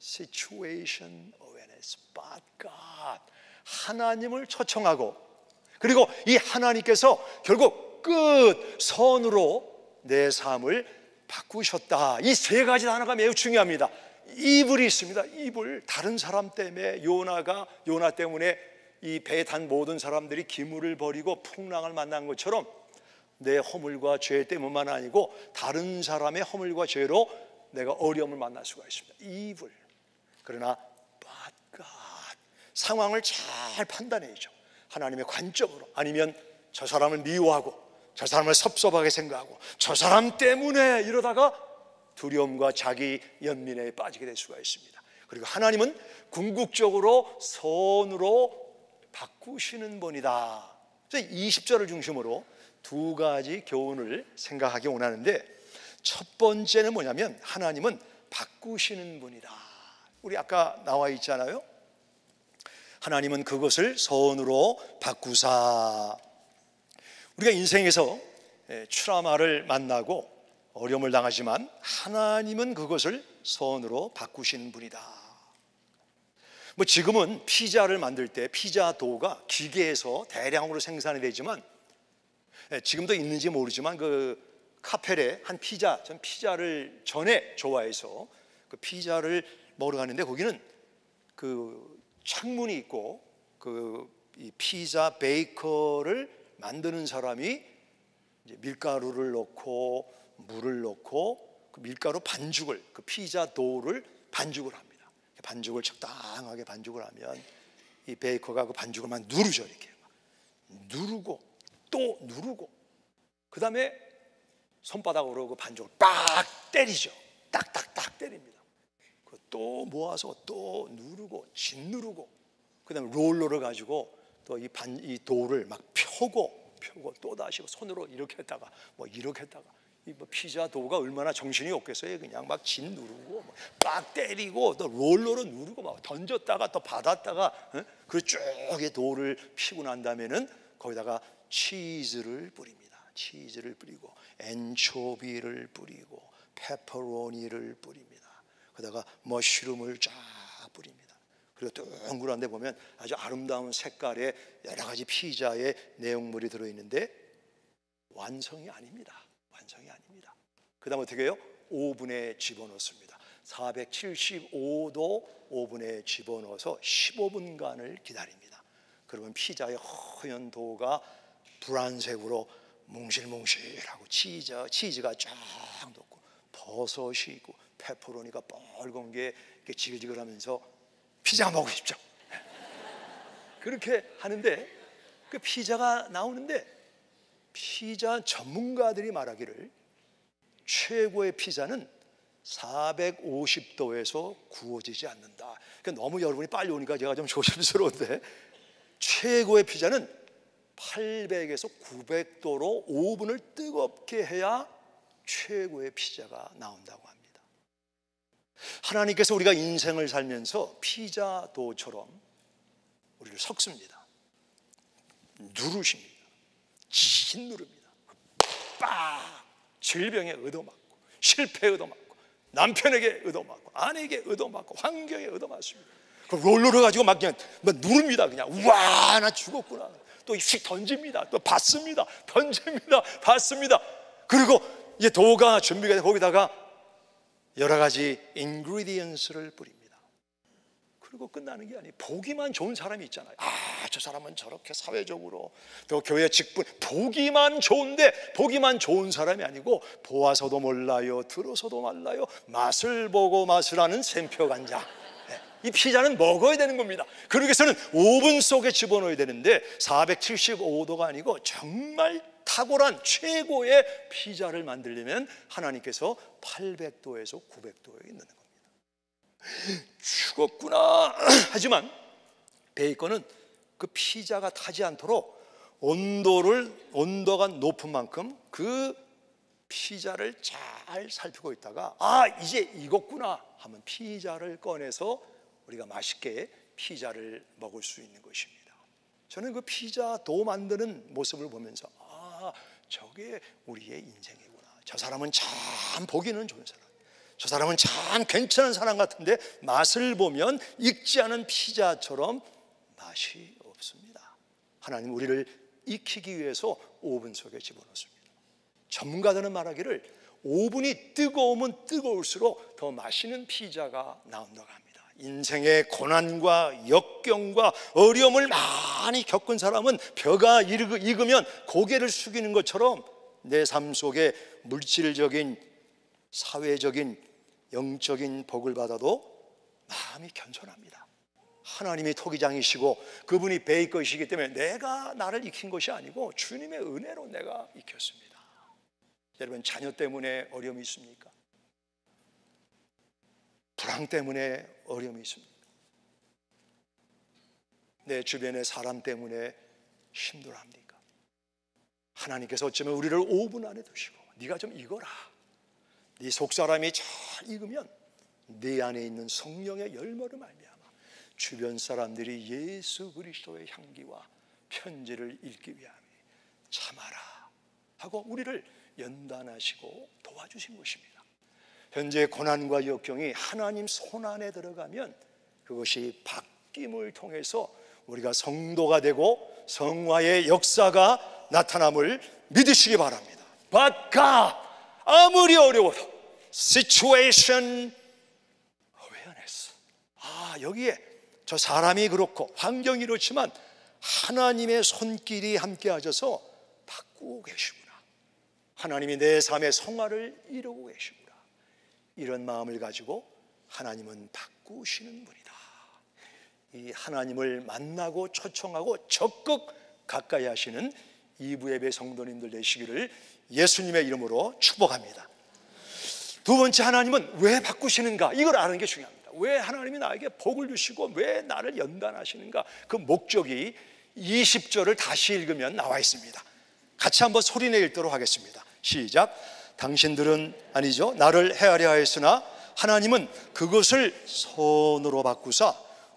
situation awareness, but God, 하나님을 초청하고, 그리고 이 하나님께서 결국 끝 선으로 내 삶을 바꾸셨다. 이 세 가지 단어가 매우 중요합니다. 이불이 있습니다. 이불. 다른 사람 때문에, 요나 때문에 이 배에 탄 모든 사람들이 기물을 버리고 풍랑을 만난 것처럼 내 허물과 죄 때문만 아니고 다른 사람의 허물과 죄로 내가 어려움을 만날 수가 있습니다. 이불. 그러나 but God, 상황을 잘 판단해야죠. 하나님의 관점으로. 아니면 저 사람을 미워하고 저 사람을 섭섭하게 생각하고 저 사람 때문에 이러다가 두려움과 자기 연민에 빠지게 될 수가 있습니다. 그리고 하나님은 궁극적으로 선으로 바꾸시는 분이다. 20절을 중심으로 두 가지 교훈을 생각하기 원하는데, 첫 번째는 뭐냐면 하나님은 바꾸시는 분이다. 우리 아까 나와 있잖아요. 하나님은 그것을 선으로 바꾸사. 우리가 인생에서 트라우마를 만나고 어려움을 당하지만 하나님은 그것을 선으로 바꾸시는 분이다. 지금은 피자를 만들 때 피자 도우가 기계에서 대량으로 생산이 되지만, 지금도 있는지 모르지만 그 카펠에 한 피자, 전 피자를 전에 좋아해서 그 피자를 먹으러 가는데 거기는 그 창문이 있고 이 피자 베이커를 만드는 사람이 이제 밀가루를 넣고 물을 넣고 그 밀가루 반죽을, 그 피자 도우를 반죽을 합니다. 반죽을 적당하게 반죽을 하면 이 베이커가 그 반죽을 막 누르죠. 이렇게 누르고 또 누르고 그 다음에 손바닥으로 그 반죽을 빡 때리죠. 딱딱딱 때립니다. 또 모아서 또 누르고 짓누르고, 그 다음에 롤러를 가지고 또 이 도를 막 펴고 또 다시 손으로 이렇게 했다가 뭐 이렇게 했다가, 이 뭐 피자 도가 얼마나 정신이 없겠어요. 그냥 막 짓누르고 막 때리고 또 롤러로 누르고 막 던졌다가 또 받았다가, 그 쭉의 도를 피고 난 다음에는 거기다가 치즈를 뿌립니다. 치즈를 뿌리고 엔초비를 뿌리고 페퍼로니를 뿌립니다. 거기다가 머쉬룸을 쫙 뿌립니다. 그리고 둥그런데 보면 아주 아름다운 색깔의 여러 가지 피자의 내용물이 들어있는데 완성이 아닙니다. 완성이 아닙니다. 그 다음 어떻게 해요? 오븐에 집어넣습니다. 475도 오븐에 집어넣어서 15분간을 기다립니다. 그러면 피자의 허연 도가 불안색으로 몽실몽실하고 치즈가 쫙 녹고 버섯이 있고 페퍼로니가 뻘건 게 이렇게 지글지글하면서 피자 먹고 싶죠. 그렇게 하는데 그 피자가 나오는데, 피자 전문가들이 말하기를 최고의 피자는 450도에서 구워지지 않는다. 그러니까 너무 여러분이 빨리 오니까 제가 좀 조심스러운데, 최고의 피자는 800에서 900도로 오븐을 뜨겁게 해야 최고의 피자가 나온다고 합니다. 하나님께서 우리가 인생을 살면서 피자 도처럼 우리를 섞습니다. 누르십니다. 짓누릅니다. 빡! 질병에 얻어맞고, 실패에 얻어맞고, 남편에게 얻어맞고, 아내에게 얻어맞고, 환경에 얻어맞습니다. 그 롤러를 가지고 막 그냥 누릅니다. 그냥 우와, 나 죽었구나. 또 휙 던집니다. 또 받습니다. 던집니다. 받습니다. 그리고 이제 도가 준비가 돼 거기다가 여러 가지 인그리디언스를 뿌립니다. 그리고 끝나는 게 아니에요. 보기만 좋은 사람이 있잖아요. 저 사람은 저렇게 사회적으로, 또 교회 직분, 보기만 좋은데 보기만 좋은 사람이 아니고 보아서도 몰라요, 들어서도 말라요, 맛을 보고 맛을 아는 샘표간장. 이 피자는 먹어야 되는 겁니다. 그러기 위해서는 오븐 속에 집어넣어야 되는데 475도가 아니고 정말 탁월한 최고의 피자를 만들려면 하나님께서 800도에서 900도에 있는 겁니다. 죽었구나. 하지만 베이컨은 그 피자가 타지 않도록 온도가 높은 만큼 그 피자를 잘 살피고 있다가 이제 익었구나 하면 피자를 꺼내서 우리가 맛있게 피자를 먹을 수 있는 것입니다. 저는 그 피자 도 만드는 모습을 보면서 저게 우리의 인생이구나. 저 사람은 참 보기는 좋은 사람, 저 사람은 참 괜찮은 사람 같은데 맛을 보면 익지 않은 피자처럼 맛이 없습니다. 하나님 우리를 익히기 위해서 오븐 속에 집어넣습니다. 전문가들은 말하기를 오븐이 뜨거우면 뜨거울수록 더 맛있는 피자가 나온다고 합니다. 인생의 고난과 역경과 어려움을 많이 겪은 사람은 벼가 익으면 고개를 숙이는 것처럼 내 삶 속에 물질적인, 사회적인, 영적인 복을 받아도 마음이 겸손합니다. 하나님이 토기장이시고 그분이 베이커이시기 때문에 내가 나를 익힌 것이 아니고 주님의 은혜로 내가 익혔습니다. 여러분, 자녀 때문에 어려움이 있습니까? 불황 때문에 어려움이 있습니까? 내 주변의 사람 때문에 힘들어합니까? 하나님께서 어쩌면 우리를 오븐 안에 두시고 네가 좀 익어라, 네 속사람이 잘 익으면 네 안에 있는 성령의 열매로 말미암아 주변 사람들이 예수 그리스도의 향기와 편지를 읽기 위함에 참아라 하고 우리를 연단하시고 도와주신 것입니다. 현재 고난과 역경이 하나님 손안에 들어가면 그것이 바뀜을 통해서 우리가 성도가 되고 성화의 역사가 나타남을 믿으시기 바랍니다. But God, 아무리 어려워도 situation awareness. 여기에 저 사람이 그렇고 환경이 그렇지만 하나님의 손길이 함께 하셔서 바꾸고 계시구나. 하나님이 내 삶의 성화를 이루고 계시구나. 이런 마음을 가지고 하나님은 바꾸시는 분이다. 이 하나님을 만나고 초청하고 적극 가까이 하시는 2부 예배 성도님들 되시기를 예수님의 이름으로 축복합니다. 두 번째, 하나님은 왜 바꾸시는가? 이걸 아는 게 중요합니다. 왜 하나님이 나에게 복을 주시고 왜 나를 연단하시는가? 그 목적이 20절을 다시 읽으면 나와 있습니다. 같이 한번 소리내 읽도록 하겠습니다. 시작. 당신들은 아니죠, 나를 헤아려 하였으나 하나님은 그것을 선으로 바꾸사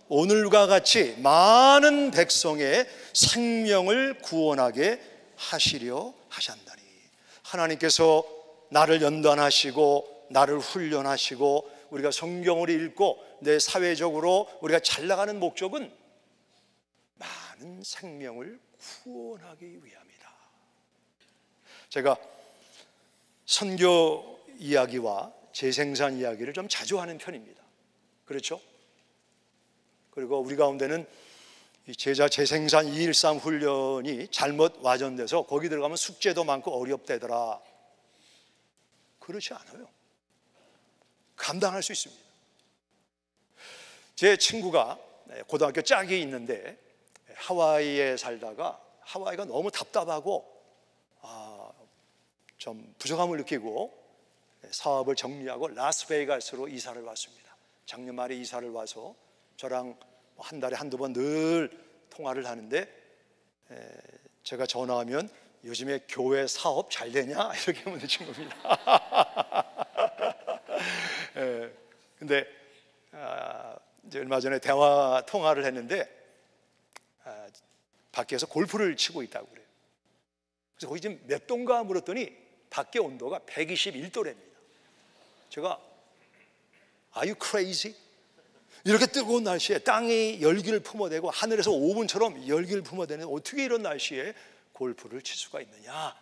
오늘과 같이 많은 백성의 생명을 구원하게 하시려 하셨나니. 하나님께서 나를 연단하시고 나를 훈련하시고 우리가 성경을 읽고 내 사회적으로 우리가 잘 나가는 목적은 많은 생명을 구원하기 위함이다. 제가 선교 이야기와 재생산 이야기를 좀 자주 하는 편입니다. 그렇죠? 그리고 우리 가운데는 이 제자 재생산 213 훈련이 잘못 와전돼서 거기 들어가면 숙제도 많고 어렵대더라. 그렇지 않아요. 감당할 수 있습니다. 제 친구가 고등학교 짝이 있는데 하와이에 살다가 하와이가 너무 답답하고 좀 부족함을 느끼고 사업을 정리하고 라스베이거스로 이사를 왔습니다. 작년 말에 이사를 와서 저랑 한 달에 한두 번 늘 통화를 하는데 제가 전화하면 요즘에 교회 사업 잘 되냐? 이렇게 묻는 친구입니다. 근데 이제 얼마 전에 대화 통화를 했는데 밖에서 골프를 치고 있다고 그래요. 그래서 거기 지금 몇 도인가 물었더니 밖에 온도가 121도랍니다. 제가 Are you crazy? 이렇게 뜨거운 날씨에 땅이 열기를 품어대고 하늘에서 오븐처럼 열기를 품어대는 어떻게 이런 날씨에 골프를 칠 수가 있느냐.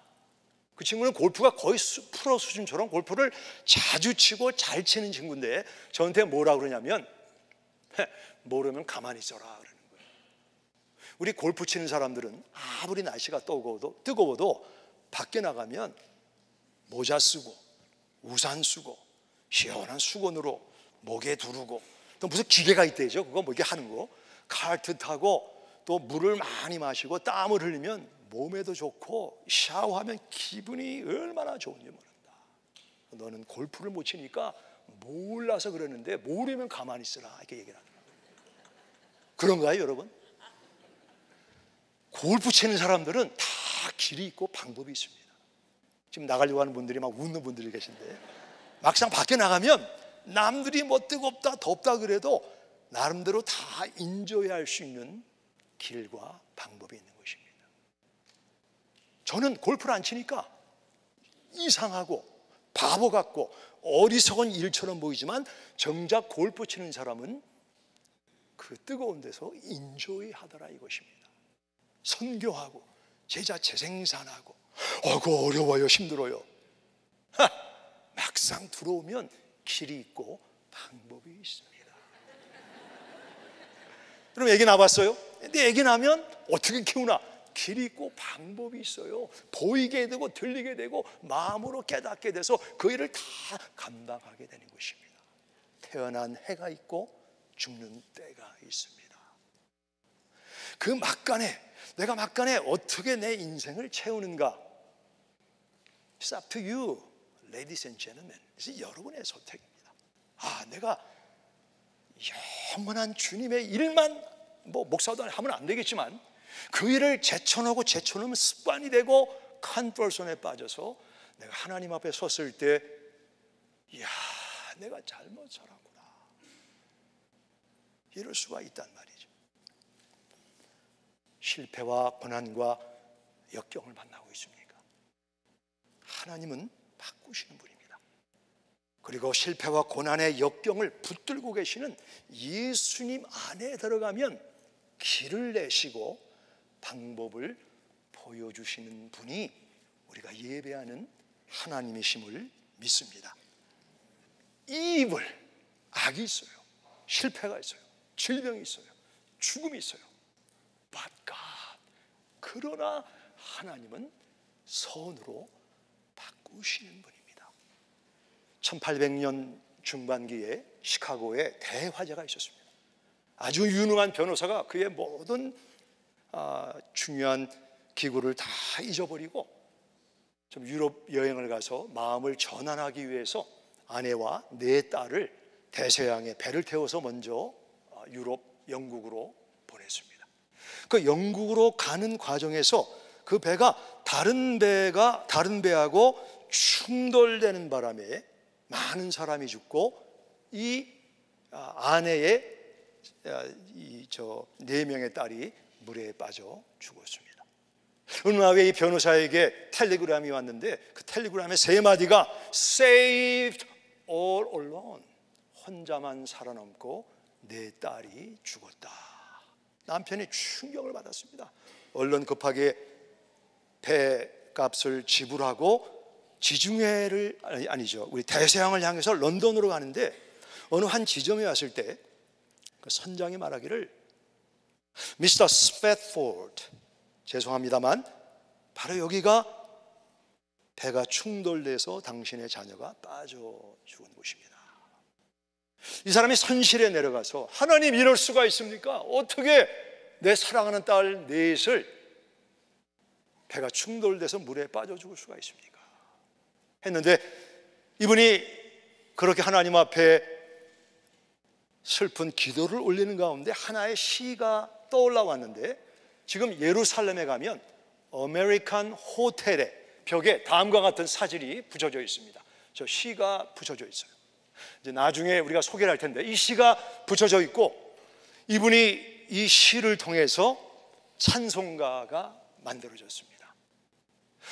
그 친구는 골프가 거의 프로 수준처럼 골프를 자주 치고 잘 치는 친구인데 저한테 뭐라 그러냐면 모르면 가만히 있어라 그러는 거예요. 우리 골프 치는 사람들은 아무리 날씨가 뜨거워도 밖에 나가면 모자 쓰고 우산 쓰고 시원한 수건으로 목에 두르고 또 무슨 기계가 있대죠. 그거 뭐 이렇게 하는 거 카트 타고 또 물을 많이 마시고 땀을 흘리면 몸에도 좋고 샤워하면 기분이 얼마나 좋은지 모른다. 너는 골프를 못 치니까 몰라서 그러는데 모르면 가만히 있으라 이렇게 얘기를 하더라고요. 그런가요 여러분? 골프 치는 사람들은 다 길이 있고 방법이 있습니다. 지금 나가려고 하는 분들이 막 웃는 분들이 계신데 막상 밖에 나가면 남들이 뭐 뜨겁다 덥다 그래도 나름대로 다 인조해야 할 수 있는 길과 방법이 있는 것입니다. 저는 골프를 안 치니까 이상하고 바보 같고 어리석은 일처럼 보이지만 정작 골프 치는 사람은 그 뜨거운 데서 인조해 하더라 이것입니다. 선교하고 제자 재생산하고 그거 어려워요 힘들어요. 막상 들어오면 길이 있고 방법이 있습니다. 그럼 애기 낳았어요? 근데 애기 낳으면 어떻게 키우나? 길이 있고 방법이 있어요. 보이게 되고 들리게 되고 마음으로 깨닫게 돼서 그 일을 다 감당하게 되는 것입니다. 태어난 해가 있고 죽는 때가 있습니다. 그 내가 막간에 어떻게 내 인생을 채우는가? It's up to you, ladies and gentlemen. 그래서 여러분의 선택입니다. 내가 영원한 주님의 일만 목사도 하면 안 되겠지만 그 일을 제쳐놓으면 습관이 되고 컨버션에 빠져서 내가 하나님 앞에 섰을 때 내가 잘못 살았구나 이럴 수가 있단 말이죠. 실패와 고난과 역경을 만나고 있습니까? 하나님은 바꾸시는 분입니다. 그리고 실패와 고난의 역경을 붙들고 계시는 예수님 안에 들어가면 길을 내시고 방법을 보여주시는 분이 우리가 예배하는 하나님이심을 믿습니다. 악이 있어요. 실패가 있어요. 질병이 있어요. 죽음이 있어요. But God. 그러나 하나님은 선으로 바꾸시는 분입니다. 1800년 중반기에 시카고에 대화재가 있었습니다. 아주 유능한 변호사가 그의 모든 중요한 기구를 다 잊어버리고 좀 유럽 여행을 가서 마음을 전환하기 위해서 아내와 네 딸을 대서양에 배를 태워서 먼저 유럽, 영국으로 보냈습니다. 그 영국으로 가는 과정에서 그 배가 다른 배하고 충돌되는 바람에 많은 사람이 죽고 이 아내의 4명의 딸이 물에 빠져 죽었습니다. 어느 날 이 변호사에게 텔레그램이 왔는데 그 텔레그램의 3마디가 Saved all alone, 혼자만 살아남고 내 딸이 죽었다. 남편이 충격을 받았습니다. 얼른 급하게 배값을 지불하고 지중해를 우리 대서양을 향해서 런던으로 가는데 어느 한 지점에 왔을 때 그 선장이 말하기를 Mr. Spafford, 죄송합니다만 바로 여기가 배가 충돌돼서 당신의 자녀가 빠져 죽은 곳입니다. 이 사람이 선실에 내려가서 하나님, 이럴 수가 있습니까? 어떻게 내 사랑하는 딸 넷을 배가 충돌돼서 물에 빠져 죽을 수가 있습니까? 했는데 이분이 그렇게 하나님 앞에 슬픈 기도를 올리는 가운데 하나의 시가 떠올라 왔는데, 지금 예루살렘에 가면 아메리칸 호텔의 벽에 다음과 같은 사진이 붙여져 있습니다. 저 시가 붙여져 있어요. 이제 나중에 우리가 소개를 할 텐데 이 시가 붙여져 있고, 이분이 이 시를 통해서 찬송가가 만들어졌습니다.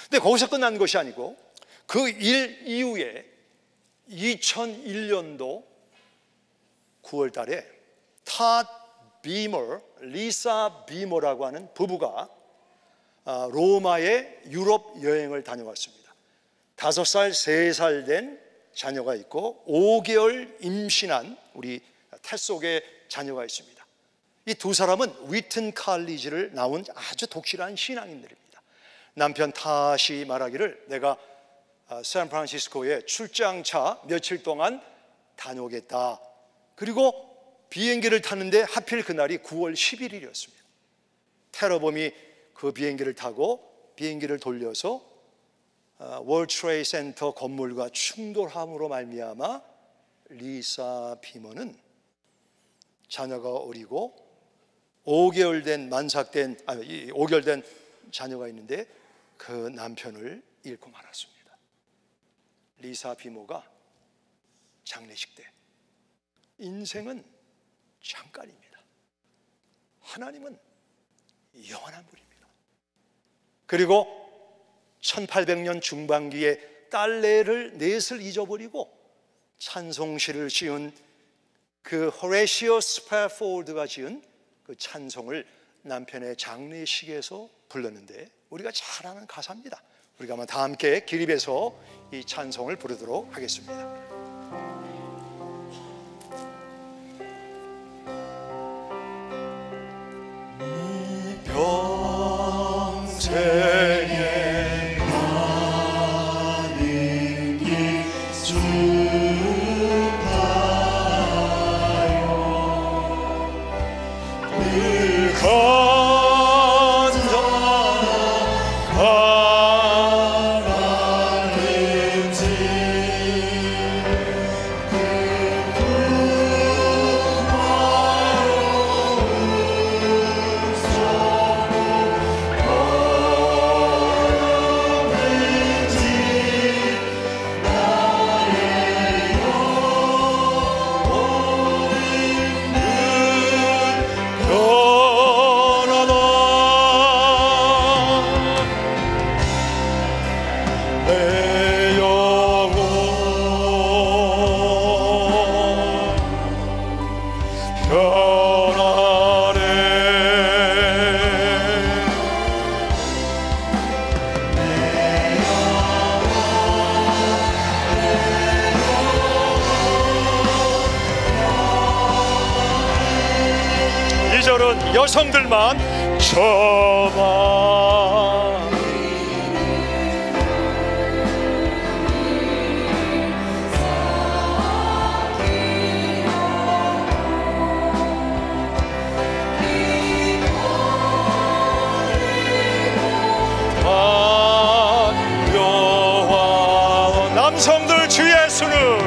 근데 거기서 끝난 것이 아니고 그 일 이후에 2001년도 9월 달에 탑 비머, 리사 비머라고 하는 부부가 로마의 유럽 여행을 다녀왔습니다. 5살, 3살 된 자녀가 있고 5개월 임신한 우리 태속의 자녀가 있습니다. 이 두 사람은 위튼 칼리지를 나온 아주 독실한 신앙인들입니다. 남편 탓이 말하기를 내가 샌프란시스코에 출장차 며칠 동안 다녀오겠다. 그리고 비행기를 탔는데 하필 그날이 9월 11일이었습니다. 테러범이 그 비행기를 타고 비행기를 돌려서 월드 트레이드 센터 건물과 충돌함으로 말미암아 리사 비머는 자녀가 어리고 5개월 된 자녀가 있는데 그 남편을 잃고 말았습니다. 리사 비머가 장례식 때 인생은 잠깐입니다. 하나님은 영원한 분입니다. 그리고 1800년 중반기에 딸 넷을 잊어버리고 찬송시를 지은 그 호레시오 스패포드가 지은 그 찬송을 남편의 장례식에서 불렀는데 우리가 잘 아는 가사입니다. 우리가 아마 다 함께 기립해서 이 찬송을 부르도록 하겠습니다. 평생에 많은 익숙하여 늘 간절하는지 여성들만 저만 남성들 주 예수는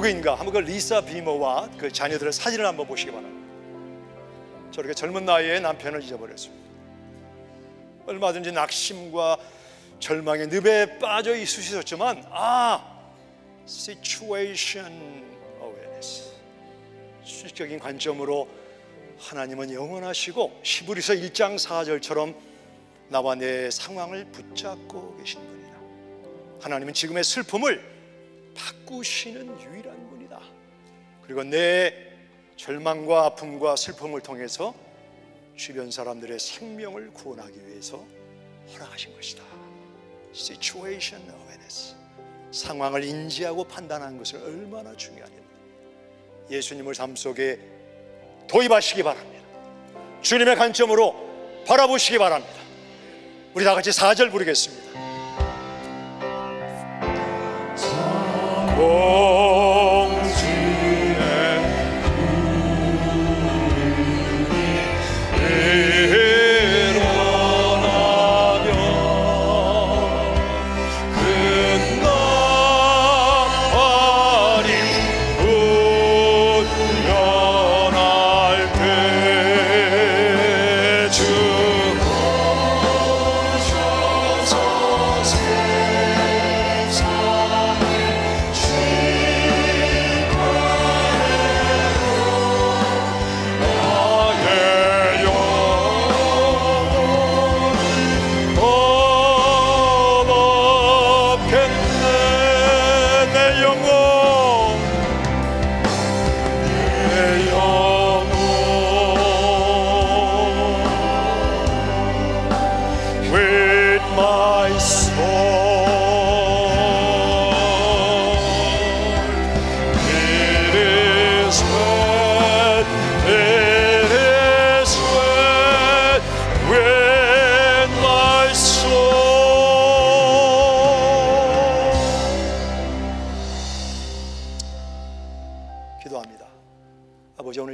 누구인가? 한번 그 리사 비머와 그 자녀들의 사진을 한번 보시기 바랍니다. 저렇게 젊은 나이에 남편을 잊어버렸습니다. 얼마든지 낙심과 절망의 늪에 빠져 있으셨지만 situation awareness, 수직적인 관점으로 하나님은 영원하시고 히브리서 1장 4절처럼 나와 내 상황을 붙잡고 계신 분이다. 하나님은 지금의 슬픔을 바꾸시는 유일한 분이다. 그리고 내 절망과 아픔과 슬픔을 통해서 주변 사람들의 생명을 구원하기 위해서 허락하신 것이다. Situation awareness, 상황을 인지하고 판단하는 것은 얼마나 중요하냐. 예수님을 삶 속에 도입하시기 바랍니다. 주님의 관점으로 바라보시기 바랍니다. 우리 다 같이 4절 부르겠습니다.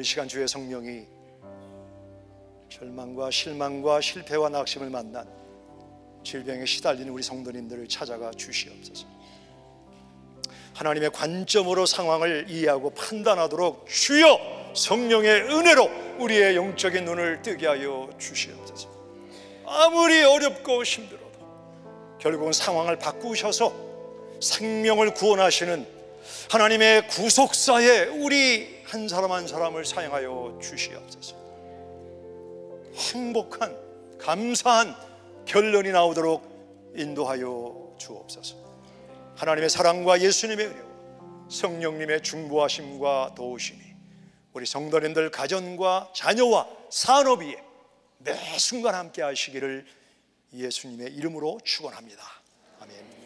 오늘 이 시간 주의 성령이 절망과 실망과 실패와 낙심을 만난 질병에 시달리는 우리 성도님들을 찾아가 주시옵소서. 하나님의 관점으로 상황을 이해하고 판단하도록 주여 성령의 은혜로 우리의 영적인 눈을 뜨게 하여 주시옵소서. 아무리 어렵고 힘들어도 결국은 상황을 바꾸셔서 생명을 구원하시는 하나님의 구속사에 우리 한 사람 한 사람을 사용하여 주시옵소서. 행복한 감사한 결론이 나오도록 인도하여 주옵소서. 하나님의 사랑과 예수님의 은혜와 성령님의 중보하심과 도우심이 우리 성도님들 가정과 자녀와 산업 위에 매 순간 함께 하시기를 예수님의 이름으로 축원합니다. 아멘.